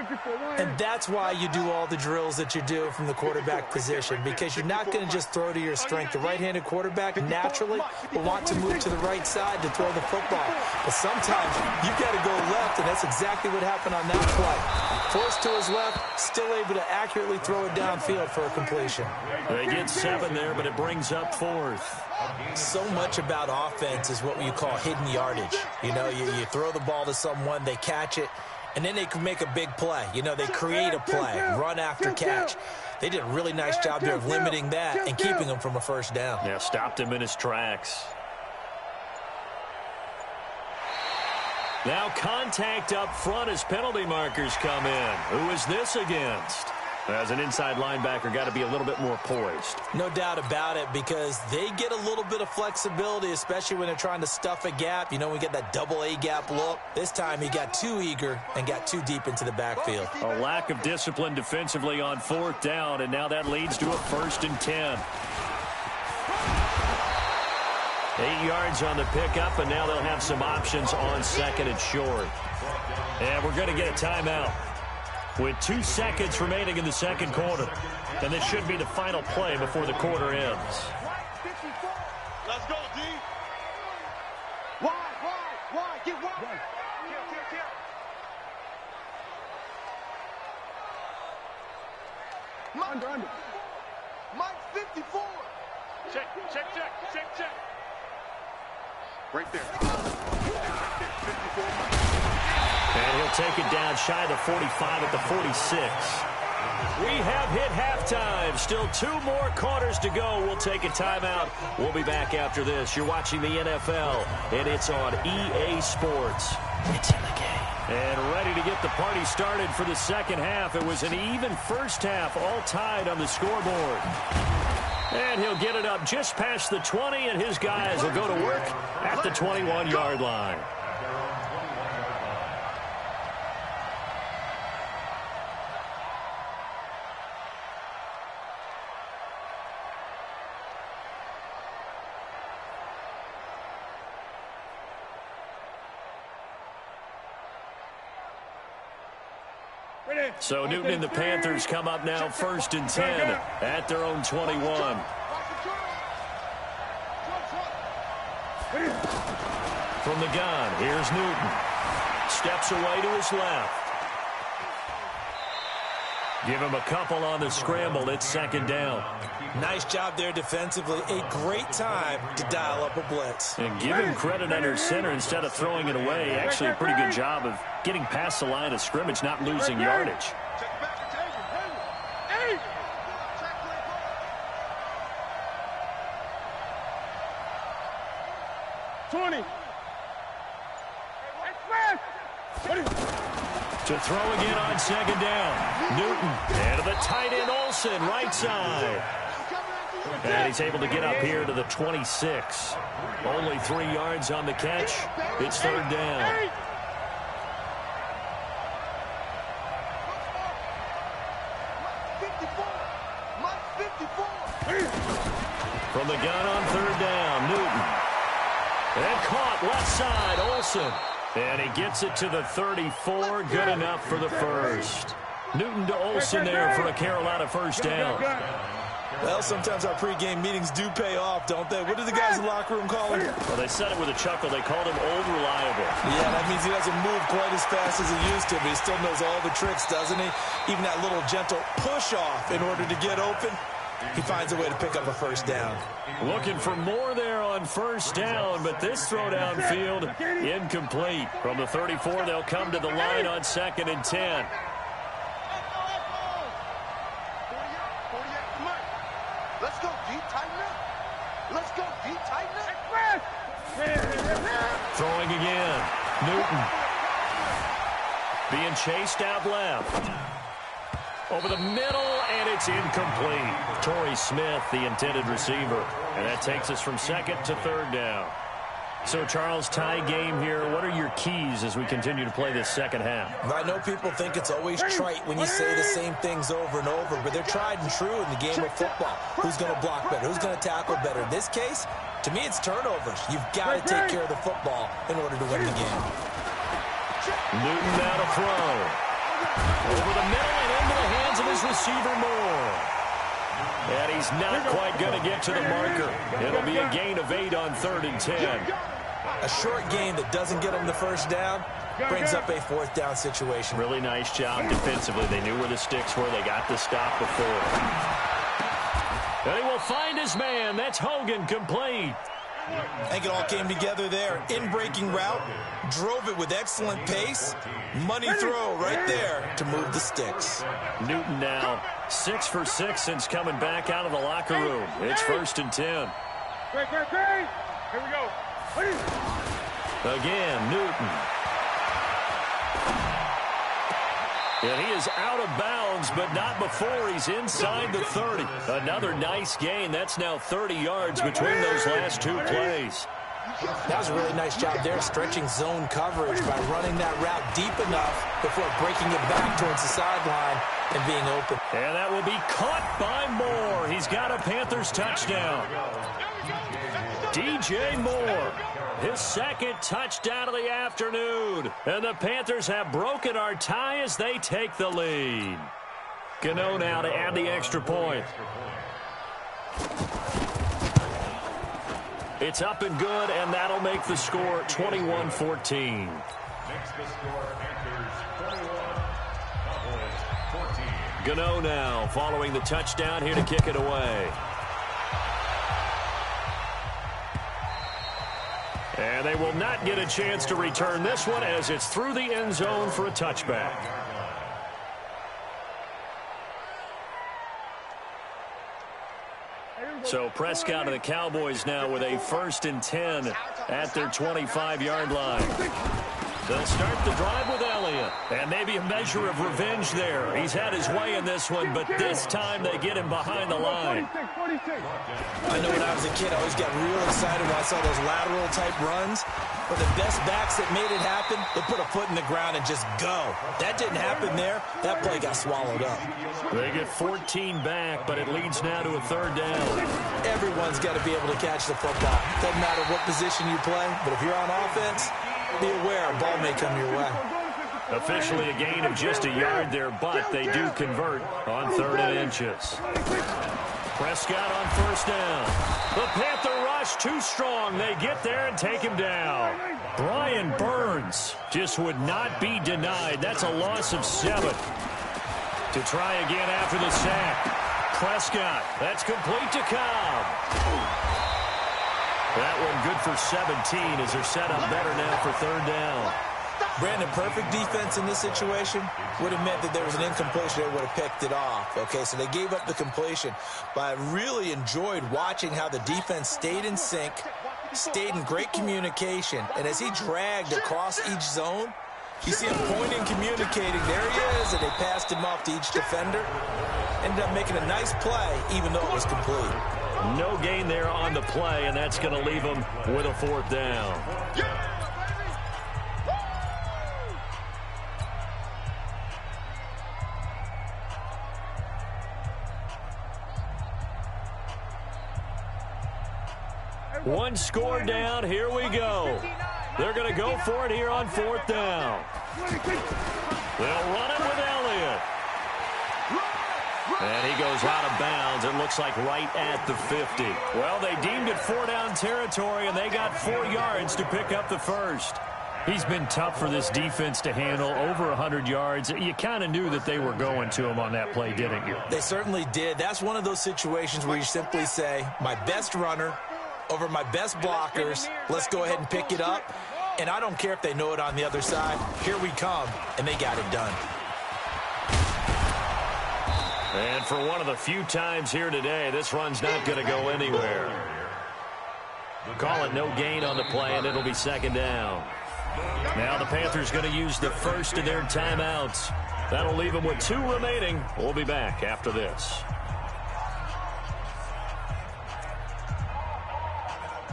And that's why you do all the drills that you do from the quarterback position, because you're not going to just throw to your strength. The right-handed quarterback naturally will want to move to the right side to throw the football. But sometimes you've got to go left, and that's exactly what happened on that play. Forced to his left, still able to accurately throw it downfield for a completion. They get 7 there, but it brings up 4th. So much about offense is what you call hidden yardage. You know, you throw the ball to someone, they catch it, and then they can make a big play. You know, they create a play, run after catch. They did a really nice job there of limiting that and keeping him from a first down. Yeah, stopped him in his tracks. Now contact up front as penalty markers come in. Who is this against? As an inside linebacker, got to be a little bit more poised. No doubt about it, because they get a little bit of flexibility, especially when they're trying to stuff a gap. You know, we get that double A gap look. This time he got too eager and got too deep into the backfield. A lack of discipline defensively on 4th down, and now that leads to a 1st and 10. 8 yards on the pickup, and now they'll have some options on 2nd and short. And we're going to get a timeout with 2 seconds remaining in the 2nd quarter. And this should be the final play before the quarter ends. Let's go, D. Wide, get wide. Kill. Under. Mike 54. Check. Right there. 54. And he'll take it down shy of the 45 at the 46. We have hit halftime. Still 2 more quarters to go. We'll take a timeout. We'll be back after this. You're watching the NFL, and it's on EA Sports. It's in the game. And ready to get the party started for the second half. It was an even first half, all tied on the scoreboard. And he'll get it up just past the 20, and his guys will go to work at the 21-yard line. So Newton and the Panthers come up now 1st and 10 at their own 21. From the gun, here's Newton. Steps away to his left. Give him a couple on the scramble. It's 2nd down. Nice job there defensively. A great time to dial up a blitz. And give him credit under center instead of throwing it away. Actually a pretty good job of getting past the line of scrimmage, not losing yardage. 20. To throw again on 2nd down. Newton, and to the tight end Olsen, right side. And he's able to get up here to the 26. Only 3 yards on the catch. It's 3rd down. From the gun on 3rd down, Newton. And caught left side, Olsen. And he gets it to the 34. Good enough for the first. Newton to Olsen there for a Carolina first down. Well, sometimes our pregame meetings do pay off, don't they? What do the guys in the locker room call him? Well, they said it with a chuckle. They called him Old Reliable. Yeah, that means he doesn't move quite as fast as he used to, but he still knows all the tricks, doesn't he? Even that little gentle push-off in order to get open. He finds a way to pick up a first down. Looking for more there on first down, but this throw downfield incomplete. From the 34, they'll come to the line on 2nd and 10. Let's go deep, tighten up. Let's go deep, tighten up. Throwing again. Newton. Being chased out left. Over the middle, and it's incomplete. Torrey Smith, the intended receiver. And that takes us from 2nd to 3rd down. So, Charles, tie game here. What are your keys as we continue to play this second half? I know people think it's always trite when you say the same things over and over, but they're tried and true in the game of football. Who's going to block better? Who's going to tackle better? In this case, to me, it's turnovers. You've got to take care of the football in order to win the game. Newton now to throw. Over the middle and into the hands of his receiver Moore. And he's not quite going to get to the marker. It'll be a gain of 8 on 3rd and 10. A short gain that doesn't get him the first down brings up a 4th down situation. Really nice job defensively. They knew where the sticks were. They got the stop before. And he will find his man. That's Hogan, complete. I think it all came together there. In-breaking route, drove it with excellent pace. Money throw right there to move the sticks. Newton now 6 for 6 since coming back out of the locker room. It's 1st and 10. Great. Here we go. Again, Newton. And he is out of bounds, but not before he's inside the 30. Another nice gain. That's now 30 yards between those last 2 plays. That was a really nice job there, stretching zone coverage by running that route deep enough before breaking it back towards the sideline and being open. And that will be caught by Moore. He's got a Panthers touchdown. DJ Moore, his 2nd touchdown of the afternoon. And the Panthers have broken our tie as they take the lead. Gano now to add the extra point. It's up and good, and that'll make the score 21-14. Makes the score Panthers 21, Cowboys 14. Gano now following the touchdown here to kick it away. And they will not get a chance to return this one as it's through the end zone for a touchback. So Prescott and the Cowboys now with a 1st and 10 at their 25-yard line. They'll start the drive with Elliott. And maybe a measure of revenge there. He's had his way in this one, but this time they get him behind the line. I know when I was a kid, I always got real excited when I saw those lateral-type runs. But the best backs that made it happen, they put a foot in the ground and just go. That didn't happen there. That play got swallowed up. They get 14 back, but it leads now to a 3rd down. Everyone's got to be able to catch the football. Doesn't matter what position you play, but if you're on offense, be aware a ball may come your way. Officially a gain of just a yard there, but they do convert on 3rd and inches. Prescott on 1st down. The Panther rush too strong. They get there and take him down. Brian Burns just would not be denied. That's a loss of 7. To try again after the sack. Prescott, that's complete to Cobb. That one good for 17 as they're set up better now for 3rd down. Brandon, perfect defense in this situation would have meant that there was an incompletion. They would have picked it off. Okay, so they gave up the completion. But I really enjoyed watching how the defense stayed in sync, stayed in great communication. And as he dragged across each zone, you see him pointing, communicating. There he is, and they passed him off to each defender. Ended up making a nice play, even though it was complete. No gain there on the play, and that's going to leave them with a 4th down. One score down. Here we go. They're going to go for it here on 4th down. They'll run it with Elliott. And he goes out of bounds. It looks looks like right at the 50. Well, they deemed it 4-down territory, and they got 4 yards to pick up the first. He's been tough for this defense to handle, over 100 yards. You kind of knew that they were going to him on that play, didn't you? They certainly did. That's one of those situations where you simply say, my best runner over my best blockers, let's go ahead and pick it up. And I don't care if they know it on the other side. Here we come, and they got it done. And for one of the few times here today, this run's not going to go anywhere. Call it no gain on the play, and it'll be 2nd down. Now the Panthers going to use the first of their timeouts. That'll leave them with 2 remaining. We'll be back after this.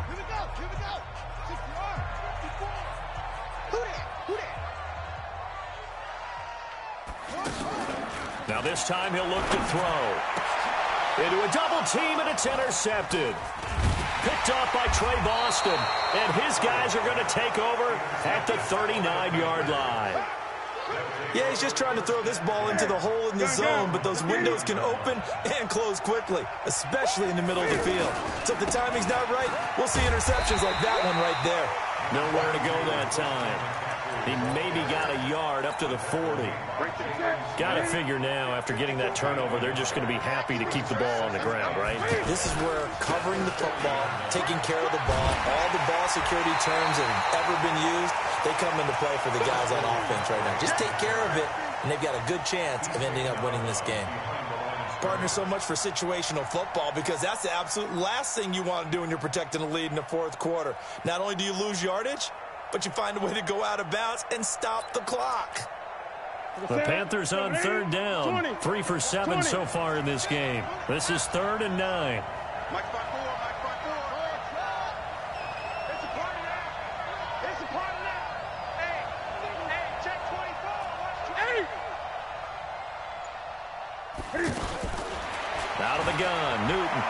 Here we go. 60-yard. 54. Who that? Now this time he'll look to throw. Into a double team, and it's intercepted. Picked off by Trey Boston, and his guys are going to take over at the 39-yard line. Yeah, he's just trying to throw this ball into the hole in the zone, but those windows can open and close quickly, especially in the middle of the field. So if the timing's not right, we'll see interceptions like that one right there. Nowhere to go that time. He maybe got a yard up to the 40. Got to figure now, after getting that turnover, they're just going to be happy to keep the ball on the ground, right? This is where covering the football, taking care of the ball, all the ball security terms that have ever been used, they come into play for the guys on offense right now. Just take care of it, and they've got a good chance of ending up winning this game. Partner, so much for situational football, because that's the absolute last thing you want to do when you're protecting a lead in the 4th quarter. Not only do you lose yardage, but you find a way to go out of bounds and stop the clock. The Panthers on 3rd down. 3 for 7 so far in this game. This is 3rd and 9. Mike by 4. It's a party now. Hey, check 24. Out of the gun, Newton.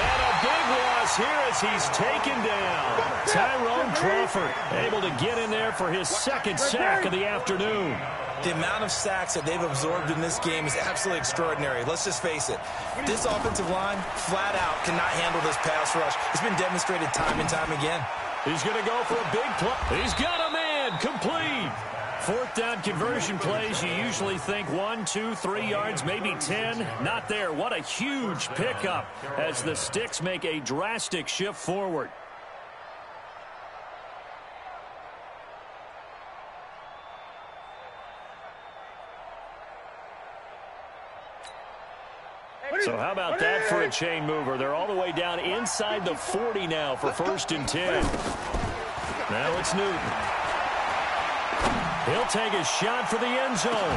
And a big loss here as he's taken down. Tyrone Crawford able to get in there for his 2nd sack of the afternoon. The amount of sacks that they've absorbed in this game is absolutely extraordinary. Let's just face it. This offensive line, flat out, cannot handle this pass rush. It's been demonstrated time and time again. He's going to go for a big play. He's got a man, complete. 4th down conversion plays, you usually think 1, 2, 3 yards, maybe 10. Not there. What a huge pickup as the Sticks make a drastic shift forward. So how about that for a chain mover? They're all the way down inside the 40 now for 1st and 10. Now it's Newton. He'll take a shot for the end zone.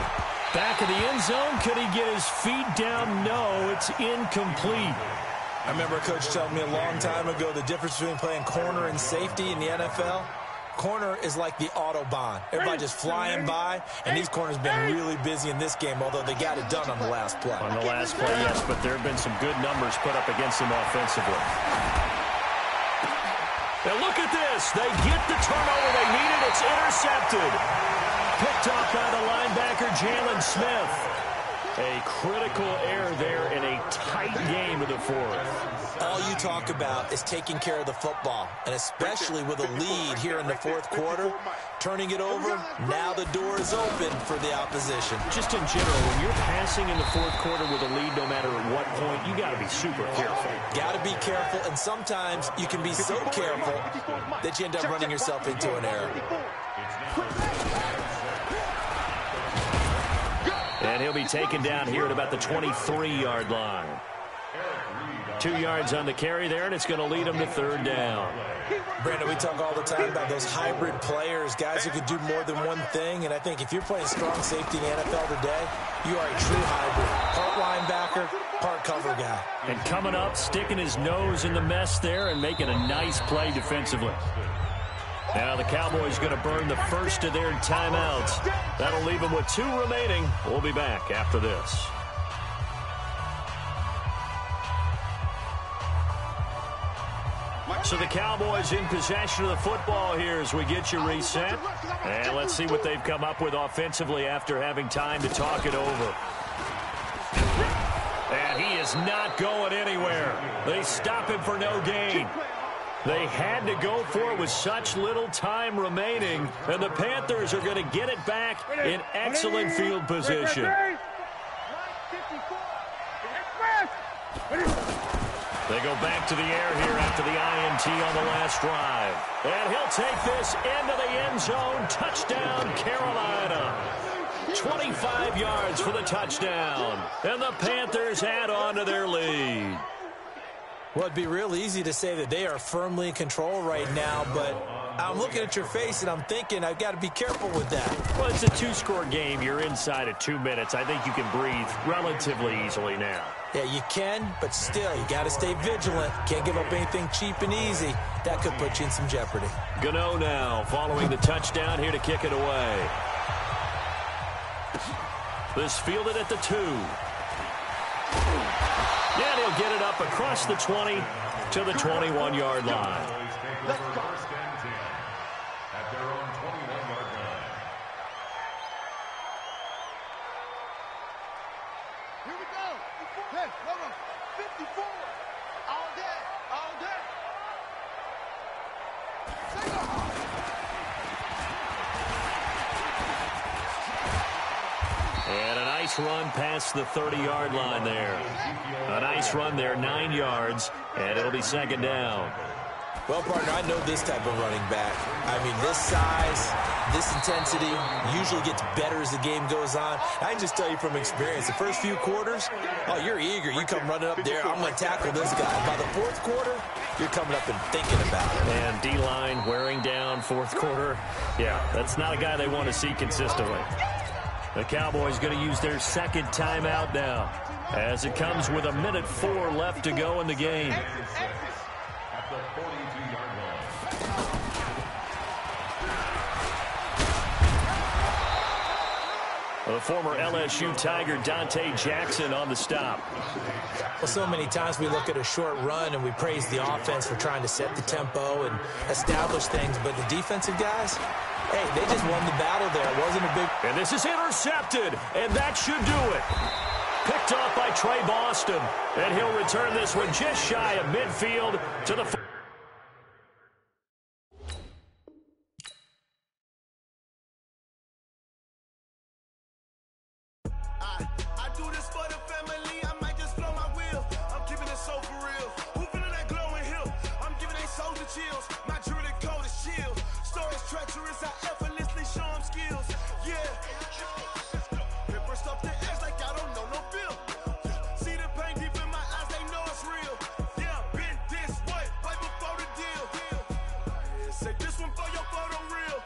Back of the end zone. Could he get his feet down? No, it's incomplete. I remember a coach telling me a long time ago the difference between playing corner and safety in the NFL. Corner is like the Autobahn. Everybody just flying by, and these corners been really busy in this game, although they got it done on the last play. On the last play, yes, but there have been some good numbers put up against them offensively. Now look at this. They get the turnover they needed. It's intercepted. Picked off by the linebacker, Jalen Smith. A critical error there in a tight game of the 4th. All you talk about is taking care of the football, and especially with a lead here in the 4th quarter, turning it over, now the door is open for the opposition. Just in general, when you're passing in the 4th quarter with a lead, no matter at what point, you got to be super careful. Got to be careful, and sometimes you can be so careful that you end up running yourself into an error. And he'll be taken down here at about the 23-yard line. 2 yards on the carry there, and it's going to lead him to 3rd down. Brandon, we talk all the time about those hybrid players, guys who could do more than one thing, and I think if you're playing strong safety in the NFL today, you are a true hybrid. Part linebacker, part cover guy. And coming up, sticking his nose in the mess there and making a nice play defensively. Now the Cowboys going to burn the first of their timeouts. That'll leave them with 2 remaining. We'll be back after this. So the Cowboys in possession of the football here as we get you reset. And let's see what they've come up with offensively after having time to talk it over. And he is is not going anywhere. They stop him for no gain. They had to go for it with such little time remaining, and the Panthers are going to get it back in excellent field position. They go back to the air here after the INT on the last drive. And he'll take this into the end zone. Touchdown, Carolina. 25 yards for the touchdown. And the Panthers add on to their lead. Well, it'd be real easy to say that they are firmly in control right now, but I'm looking at your face and I'm thinking I've got to be careful with that. Well, it's a two-score game. You're inside of 2 minutes. I think you can breathe relatively easily now. Yeah, you can, but still, you got to stay vigilant. Can't give up anything cheap and easy. That could put you in some jeopardy. Gano now following the touchdown here to kick it away. This fielded at the 2. Yeah, he'll get it up across the 20 to the 21-yard line. Let's go. First and 10 at their own 21-yard line. Here we go. Hey, come on. 54. All day. All day. And a nice run past the 30-yard line there. A nice run there, 9 yards, and it'll be second down. Well, partner, I know this type of running back. I mean, this size, this intensity usually gets better as the game goes on. I can just tell you from experience, the first few quarters, oh, you're eager. You come running up there, I'm going to tackle this guy. By the fourth quarter, you're coming up and thinking about it. And D-line wearing down fourth quarter. Yeah, that's not a guy they want to see consistently. The Cowboys going to use their second timeout now as it comes with 1:04 left to go in the game. At the 42-yard line. The former LSU Tiger Dante Jackson on the stop. Well, so many times we look at a short run and we praise the offense for trying to set the tempo and establish things, but the defensive guys, hey, they just won the battle there. It wasn't a big... And this is intercepted, and that should do it. Picked off by Trey Boston, and he'll return this one just shy of midfield to the... I do this for the family, I might just blow my wheel. I'm keeping it so for real. Who feeling that glowing hill? I'm giving they soldier chills. My jewelry cold as shield. Stories treacherous, I effortlessly show them skills. Yeah. Paper stuff the edge like I don't know no feel. See the pain deep in my eyes, they know it's real. Yeah, been this way, way before the deal. Yeah, say this one for your photo real.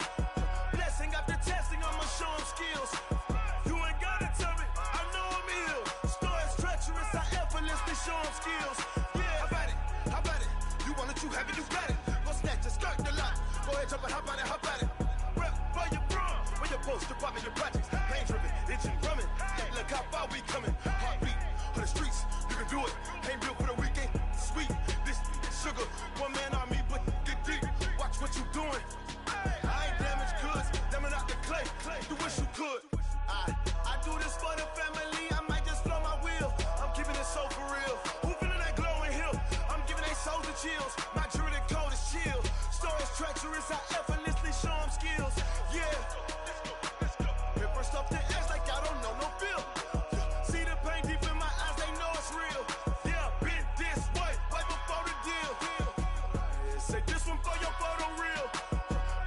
Blessing after testing, I'ma show them skills. Show them skills. Yeah, how about it? You want it, you have it, you got it. Go snatch the skirt, the lot. Go ahead, jump it, how about it? Rep for your bro. Where your post, department, your projects. Pain driven, itching, drumming. Hey, look how far we coming. Heartbeat on the streets, you can do it. Ain't built for the weekend. Sweet, this sugar. One man army, but get deep. Watch what you doing. I ain't damaged goods, damn out the clay. You wish you could. I do this for the family. I might just blow my wheel. I'm keeping it so for real. Who feeling that glowing hill? I'm giving they soldier chills. My jewelry cold as shield. Stories treacherous, I effortlessly show them skills. Yeah. Paper stuff the edge like I don't know no feel. See the pain deep in my eyes, they know it's real. Yeah, been this way, way before the deal. Yeah, say this one for your photo real.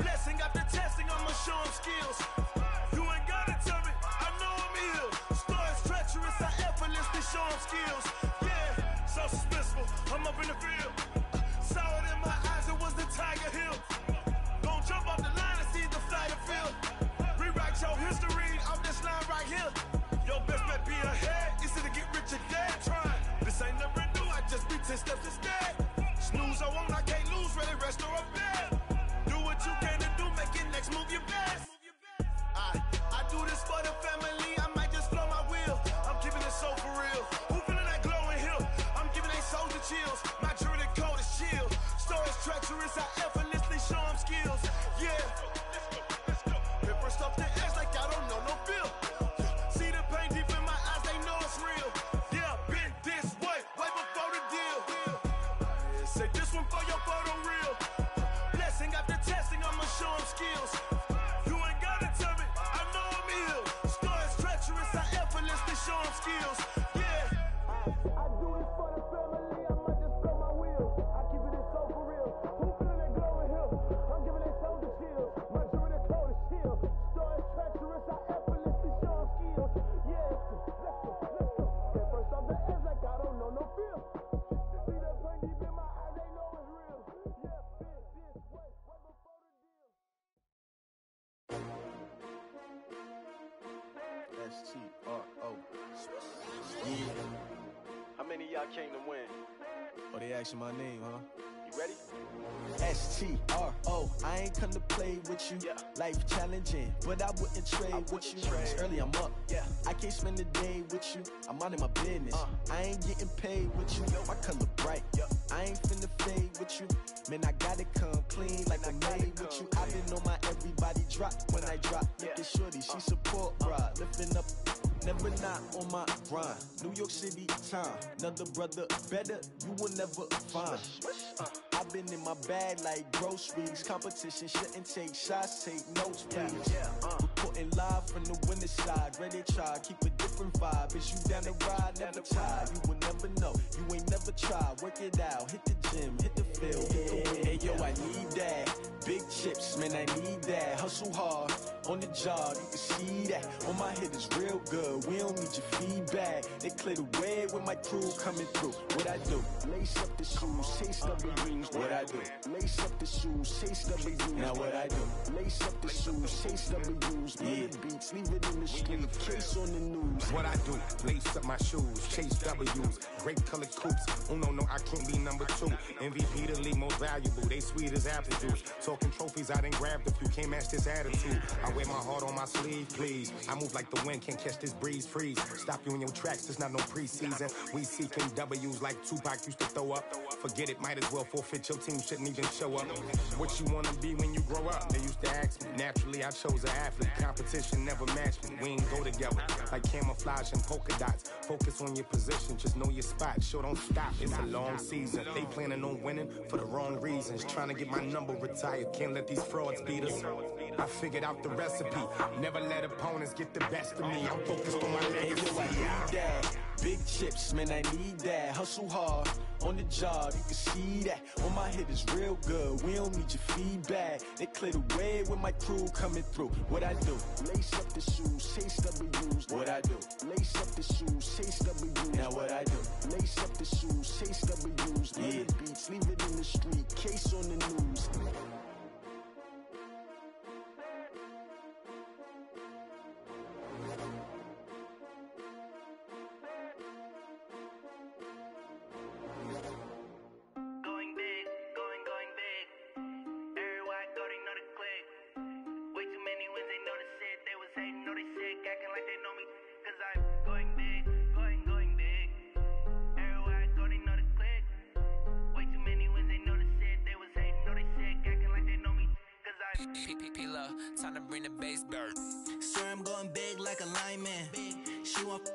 Blessing after testing, I'ma show them skills. You ain't gotta tell me, I know I'm ill. Stories treacherous, I effortlessly show them skills. Yeah, so suspenseful, I'm up in the field. Saw it in my eyes, it was the Tiger Hill. Don't jump off the line and see the flight of field. Rewrite your history off this line right here. Your best bet be ahead, easy to get rich or dead. Trying, this ain't never new, I just be 10 steps instead. Snooze I won't, I can't lose, ready, rest or a bed. Do what you can to do, make it next move your best. I do this for the family, I might just blow my wheel. I'm keeping it so for real. Who feeling that glowing hill? I'm giving they soldier chills. My jewelry cold as shield. Stories treacherous, I effortlessly show them skills. Yeah. Paper stuff the edge like I don't know no feel. See the pain deep in my eyes, they know it's real. Yeah, been this way. skills. You ain't gotta tell me, I know I'm ill. Star is treacherous, I effortlessly show him skills. Yeah. I do this for the family, I might just blow my wheel. I keep it so for real. Who feeling that glowing hill? I'm giving that soldier chills. My jewelry the coldest chill. Star is treacherous, I effortlessly show him skills. Yeah, let's go. At first off the edge like I don't know no feel. See that pain deep in my eyes, they know it's real. Yeah, this way, before the deal. S-T-R-O. Yeah. How many of y'all came to win? Oh, they asking my name, huh? You ready? S-T-R-O. I ain't come to play with you. Yeah. Life challenging, but I wouldn't trade with you. It's early, I'm up. Yeah. I can't spend the day with you. I'm minding my business. I ain't getting paid with you. My color bright. Yeah. I ain't finna fade with you. Man, I gotta come clean like I'm made with you. I've been on my everybody drop when I drop. Look at shorty, she support ride. Lifting up, never not on my grind. New York City time. Another brother better, you will never find. I've been in my bag like groceries. Competition shouldn't take shots, take notes, please. Reporting live from the winning side. Ready to try, keep a different vibe. Is you down the ride, never tired. You will never know, you ain't never tried. Work it out, hit the gym, hit the field, hit the wind. Hey yo, I need that. Big chips, man, I need that. Hustle hard, on the job, you can see that. On my head is real good, we don't need your feedback. They clear the way with my crew coming through. What I do? Lace up the shoes, chase W's. What I do? Lace up the shoes, chase W's. Now what I do? Lace up the shoes, chase W's. Yeah. Beats, leave it in the street, case on the news. What I do? Lace up my shoes, chase W's. Great colored coops. Oh no, I can't be number 2. MVP the league most valuable. They sweet as apple juice. Talking trophies, I done grabbed a few. Can't match this attitude. I wear my heart on my sleeve, please. I move like the wind, can't catch this breeze, freeze. Stop you in your tracks, there's not no preseason. We seeking W's like Tupac used to throw up. Forget it, might as well forfeit. Your team shouldn't even show up. What you wanna be when you grow up? They used to ask me. Naturally, I chose an athlete. Competition never matched me. We ain't go together like camouflage and polka dots. Focus on your position, just know your spot. Sure, don't stop. It's a long season. They planning on winning for the wrong reasons. Trying to get my number retired. Can't let these frauds beat us. I figured out the recipe. Never let opponents get the best of me. I'm focused on my legacy. I need that. Big chips, man, I need that. Hustle hard, on the job, you can see that. On my head is real good, we don't need your feedback. They clear the way with my crew coming through. What I do? Lace up the shoes, chase W's. What I do? Lace up the shoes, chase W's. Now what I do? Lace up the shoes, chase W's. Yeah. Beats, leave it in the street, case on the news. Time to bring the bass bird. Sir, I'm going big like a lineman. She want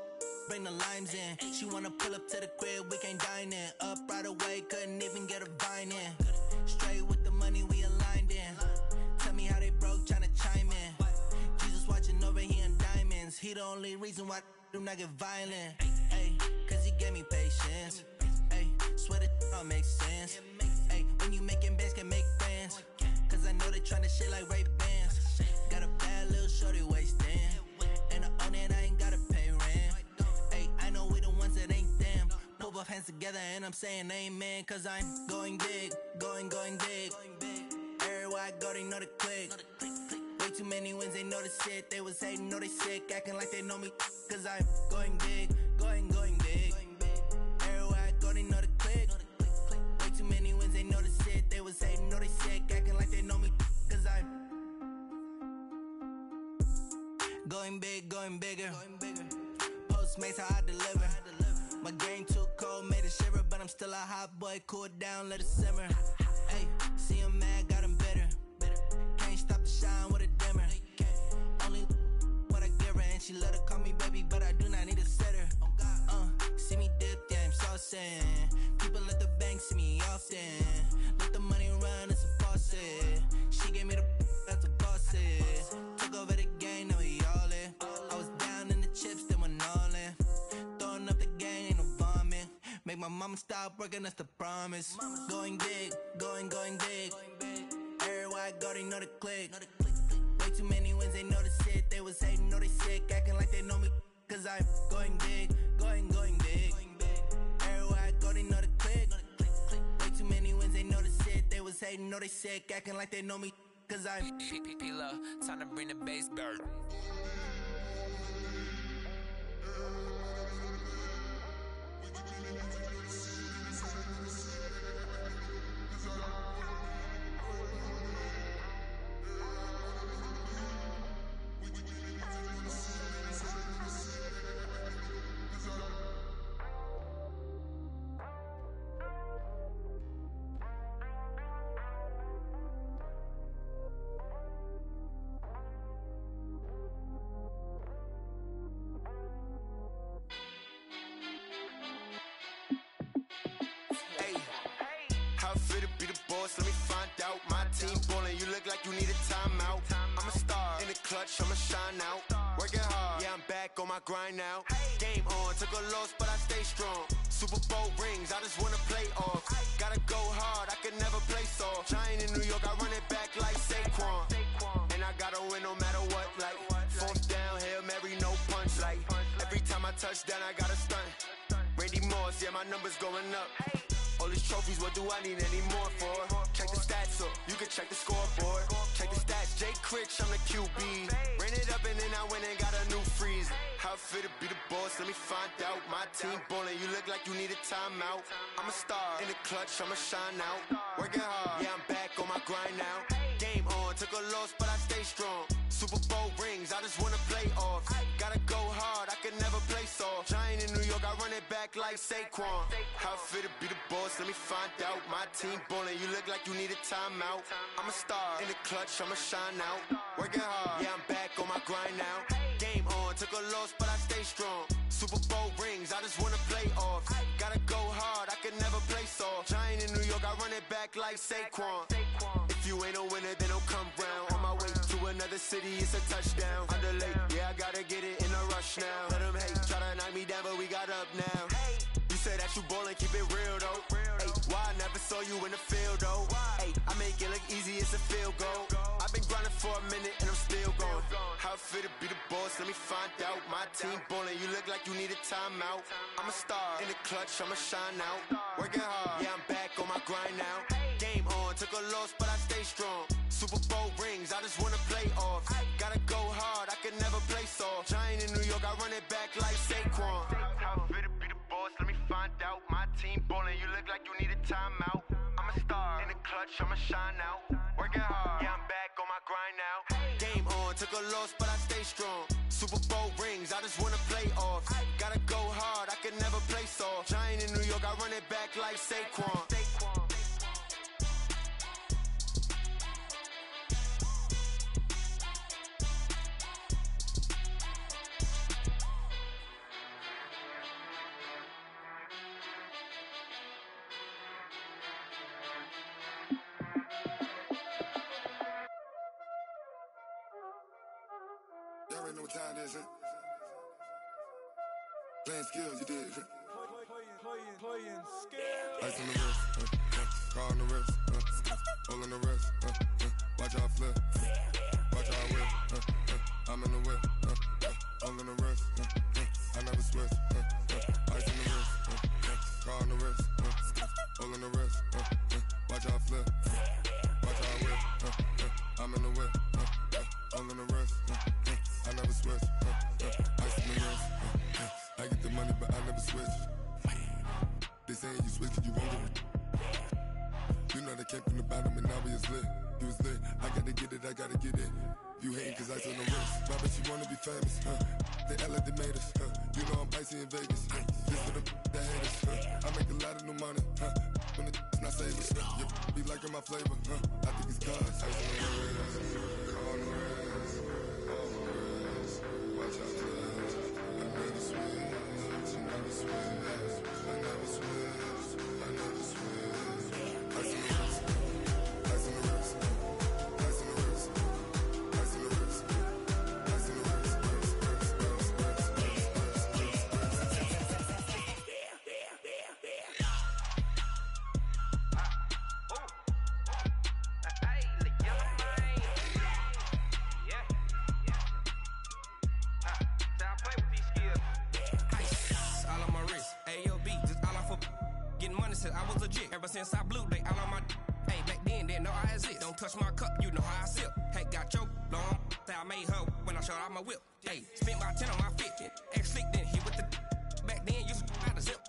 bring the limes in. She wanna pull up to the crib, we can't dine in. Up right away, couldn't even get a vine in. Straight with the money, we aligned in. Tell me how they broke, tryna chime in. Jesus watching over here in diamonds. He the only reason why I do not get violent. Ay, cause he gave me patience. Ay, swear that all makes sense. Ay, when you making bands, can make friends. Cause I know they tryna shit like Ray-Bans. Got a bad little shorty wasting. And I own it, I ain't gotta pay rent. Ay, I know we the ones that ain't them. Pull both hands together and I'm saying amen. Cause I'm going big, going big. Everywhere I go, they know the click. Way too many wins, they know the shit. They was hating, know they sick, acting like they know me. Cause I'm going big, going big. Everywhere I go, they know the click. Way too many wins, they know the shit. They was hating, know they sick, acting like they know me. Cause I'm going big, going bigger. Postmates how I deliver. My game too cold, made it shiver, but I'm still a hot boy. Cool it down, let it simmer. Hey, see him mad, got him bitter. Can't stop the shine with a dimmer. Only what I give her, and she let her call me baby, but I do not need a sitter. See me dip, yeah, I'm saucing. People at the bank see me often. Let the money run, it's a faucet. She gave me the that's a it. Took over the game, now we all in. I was down in the chips, then went all in. Throwing up the gang, ain't no bombing. Make my mama stop working, that's the promise. Going big, going big. Everywhere I go, they know the click. Way too many wins, they know the shit. They was hating, know they sick, acting like they know me. Cause I'm going big, going big. Everywhere I go, they know the click. Way too many wins, they know the shit. They was hating, know they sick, acting like they know me. Cause I'm P-P-P-Lo, time to bring the bass bird. Let me find out. My team ballin', you look like you need a timeout. I'm a star in the clutch, I'ma shine out. Working hard, yeah, I'm back on my grind now. Game on, took a loss, but I stay strong. Super Bowl rings, I just wanna play off. Gotta go hard, I could never play soft. Giant in New York, I run it back like Saquon. And I gotta win no matter what, like fourth down, Hail Mary, no punch. Like every time I touch down, I gotta stunt. Randy Moss, yeah, my numbers going up. All these trophies, what do I need any more for? Check the stats up, you can check the scoreboard. Check the stats, Jay Critch, I'm the QB. Ran it up and then I went and got a new freeze. How it fit to be the boss, let me find out. My team ballin', you look like you need a timeout. I'm a star in the clutch, I'ma shine out. Working hard, yeah, I'm back on my grind now. Game on, took a loss, but I stay strong. Super Bowl rings, I just wanna play off. Gotta go hard, I can never play soft. Giant in New York, I run it back like Saquon. How it fit to be the boss, let me find out. My team ballin', you look like you need a timeout. I'm a star in the clutch, I'ma shine out. Working hard, yeah, I'm back on my grind now. Game on, took a loss, but I stay strong. Super Bowl rings, I just wanna play off. Gotta go hard, I can never play soft. Giant in New York, I run it back like Saquon. If you ain't a winner, then don't come round. On my way to another city, it's a touchdown. Underlay, yeah, I gotta get it in a rush now. Let them hate, try to knock me down, but we got up now. You say that you ballin', keep it real though. Hey, why I never saw you in the field though? Hey, I make it look easy, it's a field goal. I've been grinding for a minute and I'm still going. How it fit to be the boss, let me find out. My team ballin', you look like you need a timeout. I'm a star in the clutch, I'ma shine out. Working hard, yeah, I'm back on my grind now. Game on, took a loss, but I stay strong. Super Bowl rings, I just wanna play off. Gotta go hard, I can never play soft. Giant in New York, I run it back like Saquon. How it fit to be the boss, let me find out. My team ballin', you look like you need a timeout. I'm a star in the clutch, I'ma shine out. Working hard, yeah, I'm back on my grind now. Game on, took a loss, but I stay strong. Super Bowl rings, I just wanna play off. Gotta go hard, I can never play soft. Giant in New York, I run it back like Saquon. Y'all already know what time it is, huh? Playing skills, you did. Playing skills. Ice on the wrist, car on the wrist, hole in the wrist, watch out flip, watch out whip, I'm in the whip, hole in the wrist, I never switch, ice on the wrist, car on the wrist, hole in the wrist, watch out flip, watch out whip, I'm in the whip, hole in the wrist, I never switch, ice on the wrist, I get the money but I never switch. They saying you switch, you won't get it. You know they came from the bottom and now we is lit. You was lit, I gotta get it, I gotta get it. You hating cause ice on the wrist. Why bet you wanna be famous, They Ella they made us, You know I'm icy in Vegas, This for the that hate us, I make a lot of new money, When the not savers, You be liking my flavor, I think it's cause ice on the wrist, on the wrist, on the wrist. Watch out, please. I never switch, I never switch, I never switch, I never switch. Ice on the wrist, ice on the wrist, ice on the wrist, ice money since I was legit. Ever since I blew, they all on my hey, back then, didn't know I exist. Don't touch my cup, you know how I sip. Hey, got your long, say I made her when I showed out my whip. Hey, spent about 10 on my fit. Ex-slick, then hit with the back then, used to out the zip.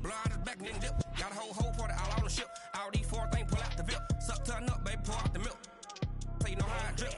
Blow out his back, then dip. Got a whole party all on the ship. All these four things, pull out the VIP. Suck to a nut, baby, pour out the milk. So you know how I drip.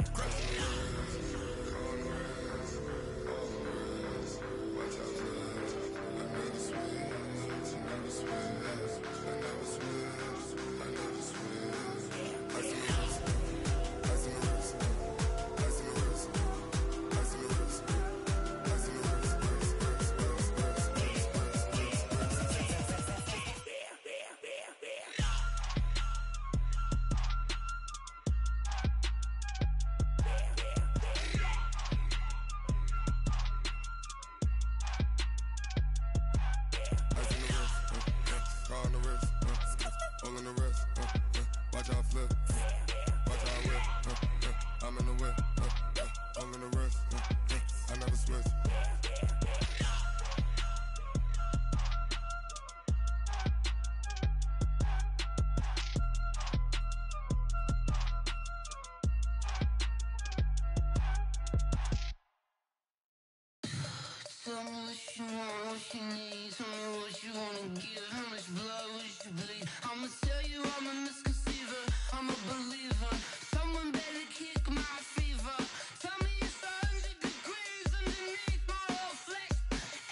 Tell me what you want, what you need. Tell me what you wanna give. How much blood would you bleed? I'ma tell you I'm a misconceiver. I'm a believer. Someone better kick my fever. Tell me it's 100 degrees underneath my whole flesh.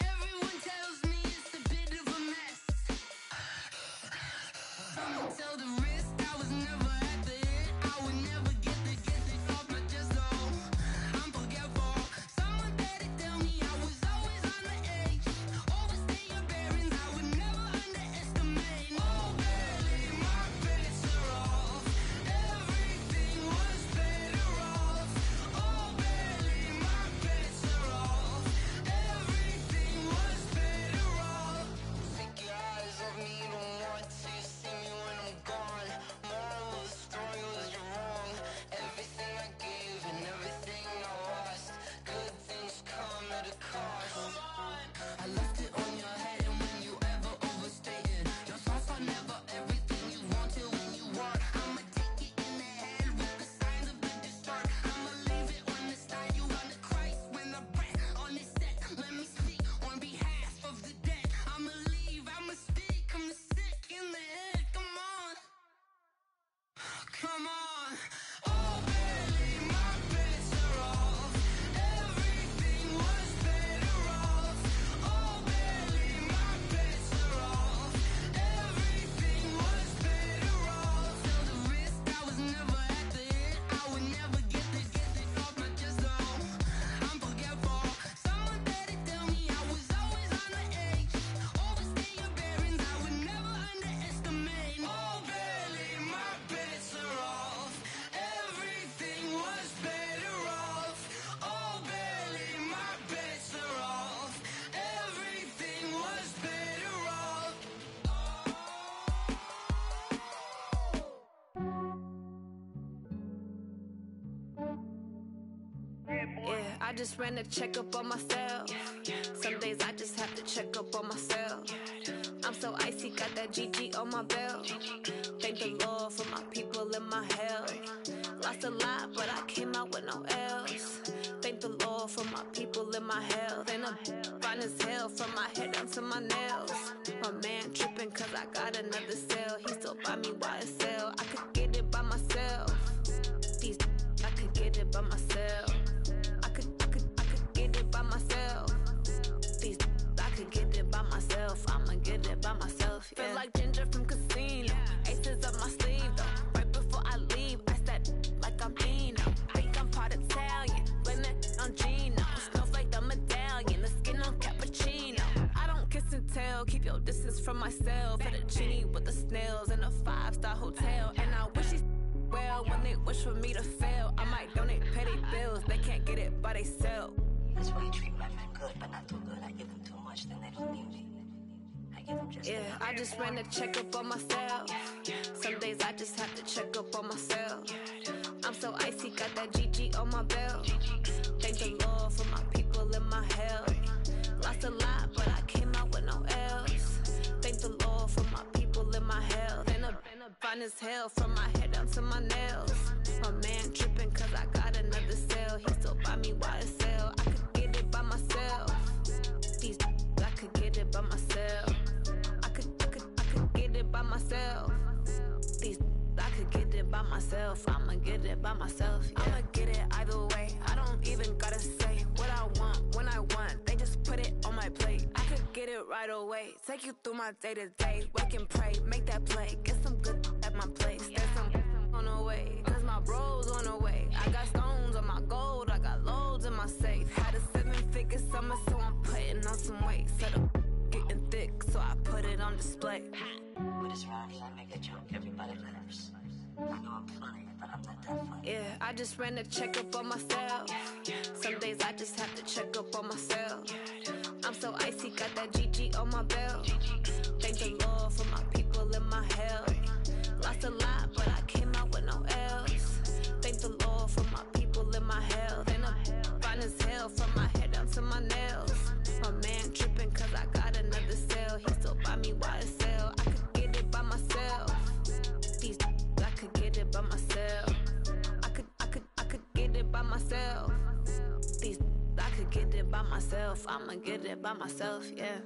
Everyone tells me it's a bit of a mess. I'ma tell the risk I was never at the end. I would never get this off my chest though. I'm forgetful. Someone better tell me I was always on the edge. Overstay your bearings, I would never underestimate. Oh barely, my bets are off. Everything was better off. Oh barely, my bets are off. Everything was better off. Take your eyes off me, don't want to see me when I'm gone. Moral of the story was you're wrong. Everything I gave and everything I lost. Good things come at a cost. I left it on your head, and when you ever overstay it, your thoughts are never everything you wanted when you want. I'ma take it in the head with the signs of the distort. I'ma leave it on the side. You on the Christ when the breath on this set. Let me speak on behalf of the dead. I'ma leave, I'ma speak. I'm sick in the head. Come on, come on. Oh, barely, my bets are off. Everything was better off. Oh, barely, my bets are off. Everything was better off. Tell the risk I was never at the end. I would never get this off my chest though. I'm forgetful. Someone better tell me I was always on the edge. Overstay your bearings, I would never underestimate. Oh, barely, my bets are off. Everything was better off. Oh, barely, my bets are off. Everything was better off. Yeah, I just ran a checkup on myself. Some days I just have to check up on myself. I'm so icy, got that GG on my belt. Thank the Lord for my people in my health. Lost a lot, but I came out with no L's. Thank the Lord for my people in my health. And I'm fine as hell from my head down to my nails. My man tripping cause I got another cell. He still buy me YSL. I could get it by myself. These I could get it by myself. I could get it by myself. These I could get it by myself. I'ma get it by myself. Yeah. Feel like Ginger from Casino. Aces up my sleeve though. Right before I leave, I said like I'm Dino. Think I'm part Italian. Blame it on Gino. Smells like the medallion. The skin on cappuccino. I don't kiss and tell. Keep your distance from myself. At a genie with the snails in a 5-star hotel. And I wish he's well when they wish for me to fail. I might donate petty bills. They can't get it by themselves. That's why you treat my men good, but not too good. I give them too much, then they don't need me. I give them just yeah, I just ran a checkup on myself. Some days I just have to check up on myself. I'm so icy, got that GG on my belt. Thank the Lord for my people in my health. Lost a lot, but I came out with no L's. Thank the Lord for my people in fine as hell from my head down to my nails. My man tripping cause I got another sale. He still buy me YSL. I could get it by myself. These I could get it by myself. I could get it by myself. These I could get it by myself. I'ma get it by myself. Yeah. I'ma get it either way. I don't even gotta say what I want when I want. They just put it on my plate. I could get it right away. Take you through my day to day. Wake and pray, make that play. Get some good at my place. There's some on the way. Cause my bros on the way. I got stones on my gold. I got loads in my safe. Had a 7-figure summer, so I'm putting on some weight. Set up getting thick, so I put it on display. With this round here, I make a joke. Everybody laughs. I know I'm funny, but I'm not that funny. Yeah, I just ran a checkup on myself. Some days I just have to check up on myself. I'm so icy, got that GG on my belt. Thank the Lord for my people in my health. Lost a lot, but I came out with no L's. Thank the Lord for my people in my health. And I'm fine as hell from my head down to my nails. My man tripping cause I got another sale. He still buy me YSL. I could get it by myself. These I could get it by myself. I could get it by myself. These I could get it by myself. I'ma get it by myself, yeah.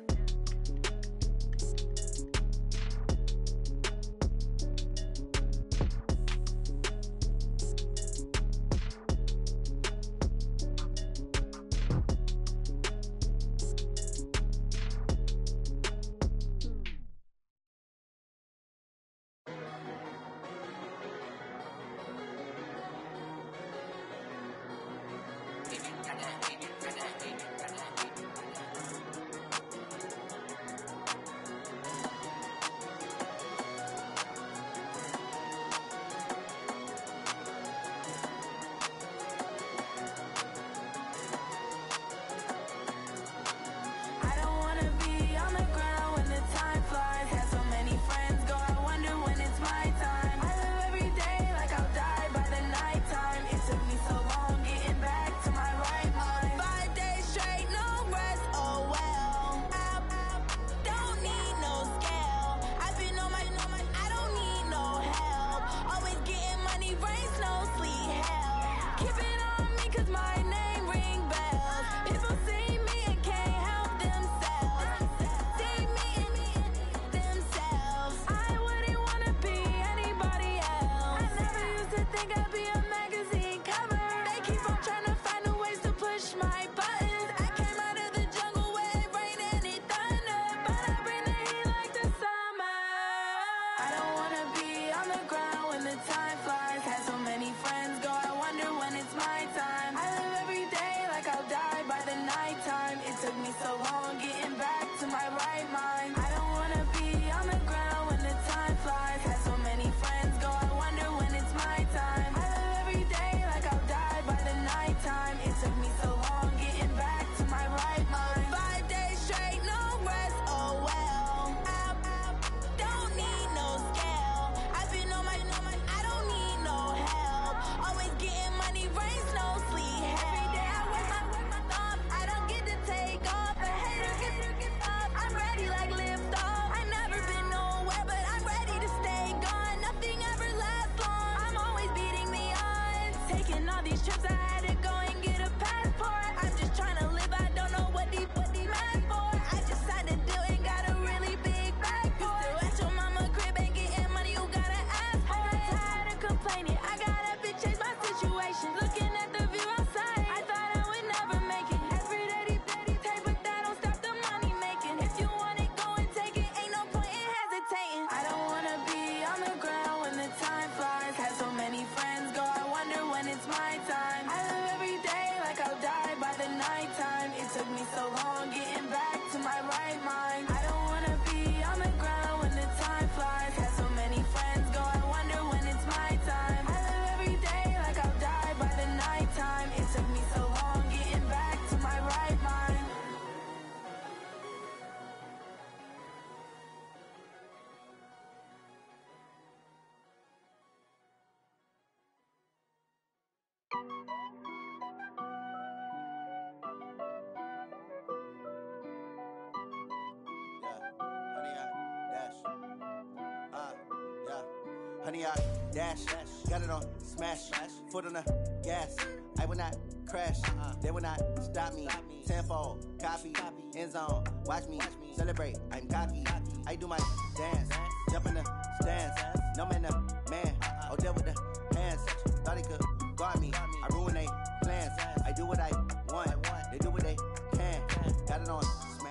honey, I dash. Got it on smash, foot on the gas. I will not crash, they will not stop me. Tenfold, copy, end zone, watch me celebrate. I'm cocky, I do my dance, jump in the stands. No man, the man, oh, there with the hands. Thought he could guard me, I ruin they plans. I do what I want, they do what they can. Got it on smash.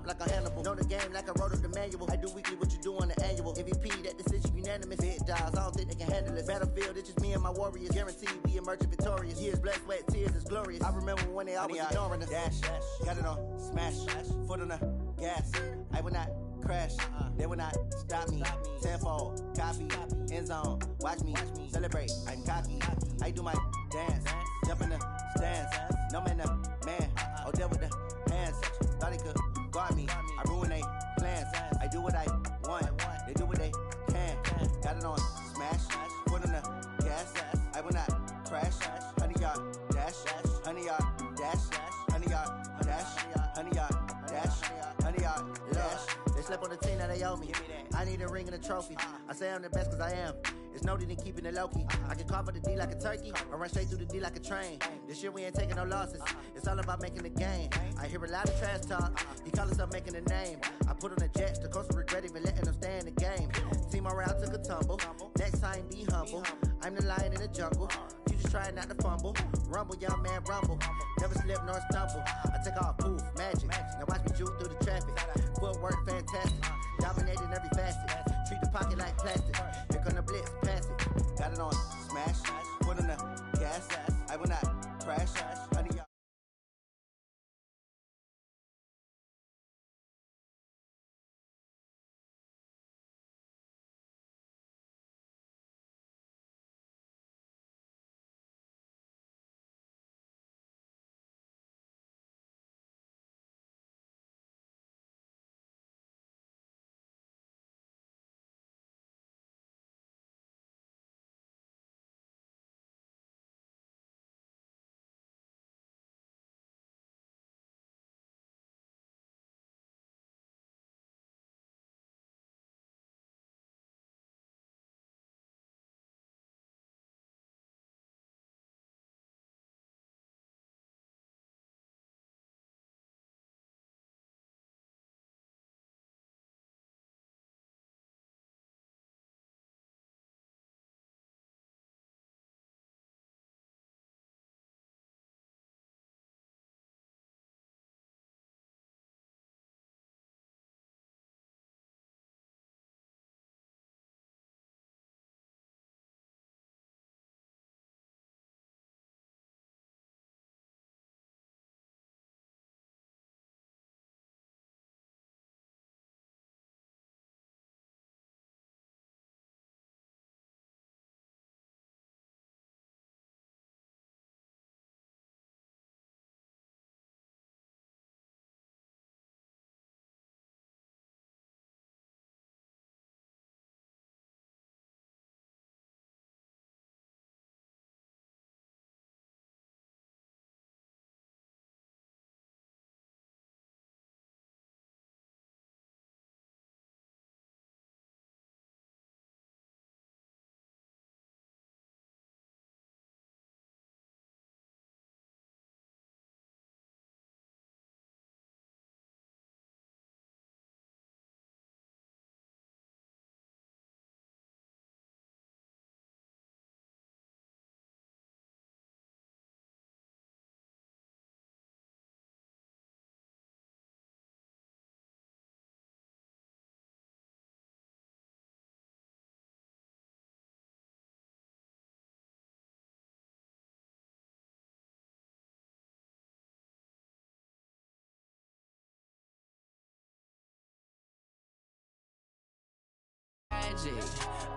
Like a Hannibal, know the game like I wrote up the manual. I do weekly what you do on the annual. MVP, that decision unanimous. Big jobs, I don't think they can handle it. Battlefield, it's just me and my warriors. Guaranteed we emerge victorious. Years, blood, sweat, tears, is glorious. I remember when they always ignoring us. Dash, got it on smash, foot on the gas. I will not crash, they will not stop me. Tenfold, copy, end zone, watch me celebrate. I'm cocky, I do my dance, jump in the stands. No man, the man, oh, there with the hands. Thought he could guard me, I ruin they plans. I do what I want, they do what they can. Got it on smash, foot on the gas. I will not crash, honey yard dash, honey yard dash, honey yard dash, honey yard dash, honey yard dash. They slept on the team that they owe me. I need a ring and a trophy. I say I'm the best cause I am. It's no need in keeping it low-key. I can carve up the D like a turkey or run straight through the D like a train. This year we ain't taking no losses. It's all about making the game. I hear a lot of trash talk. He call himself making a name. I put on the Jets. The coach will regret even letting them stay in the game. Team morale took a tumble. Next time be humble. I'm the lion in the jungle. You just trying not to fumble. Rumble, young man, rumble. Never slip nor stumble. I take off, poof, magic. Now watch me juke through the traffic. Footwork fantastic. Dominating every facet. Treat the pocket like plastic. Here come the blitz, pass it. Got it on smash, foot on the gas. I will not crash, honey.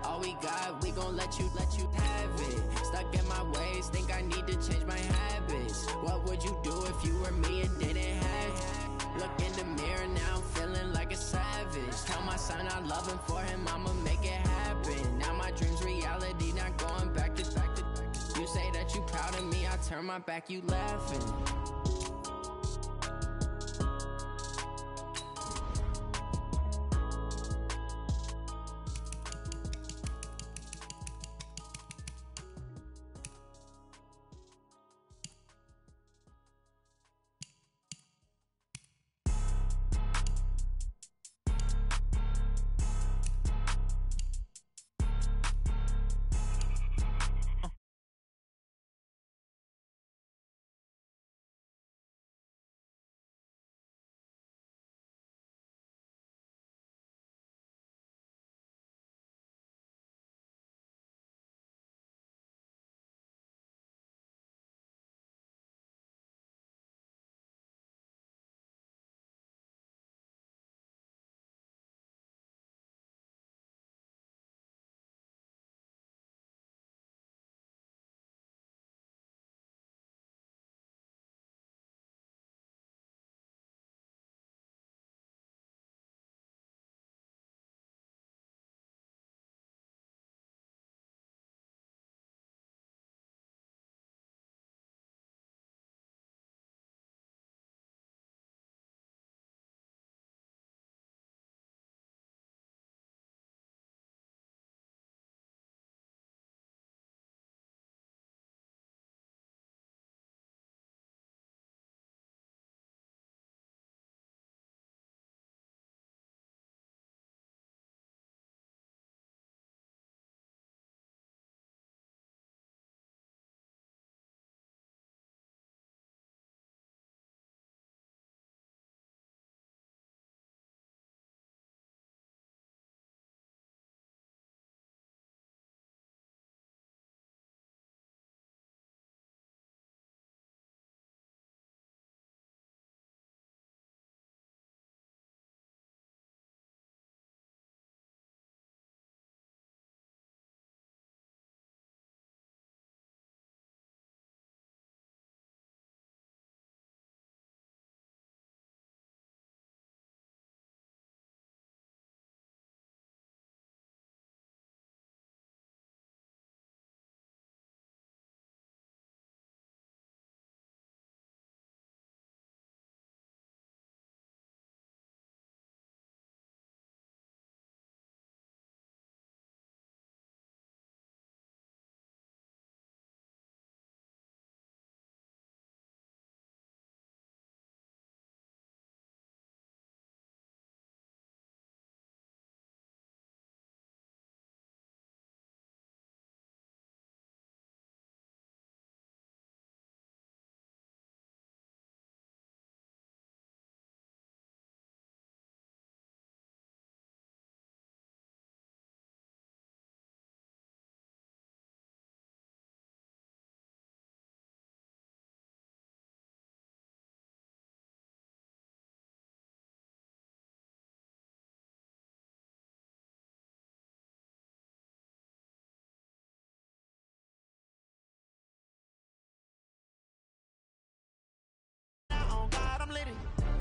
All we got, we gon' let you have it. Stuck in my ways, think I need to change my habits. What would you do if you were me and didn't have turn my back, you laughing.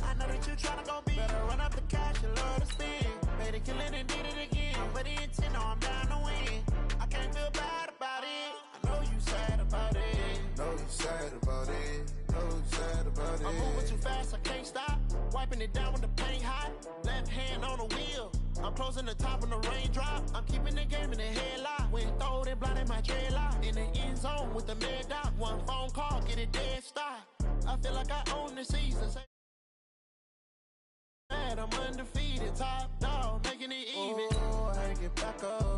I know that you tryna go big. Better run up the cash and love to spin. Made a killing and did it again. With the intent, no, I'm down to win. I can't feel bad about it. I know you sad about it. Know you sad about it. Know you sad about it. I'm moving too fast, I can't stop. Wiping it down with the paint hot. Left hand on the wheel. I'm closing the top when the raindrop. I'm keeping the game in the headlock. When throwed and blinded my dreadlock. In the end zone with the mad dot. One phone call, get it dead stop. I feel like I own the season. I'm undefeated, top dog, making it even. Oh, I had to get back up.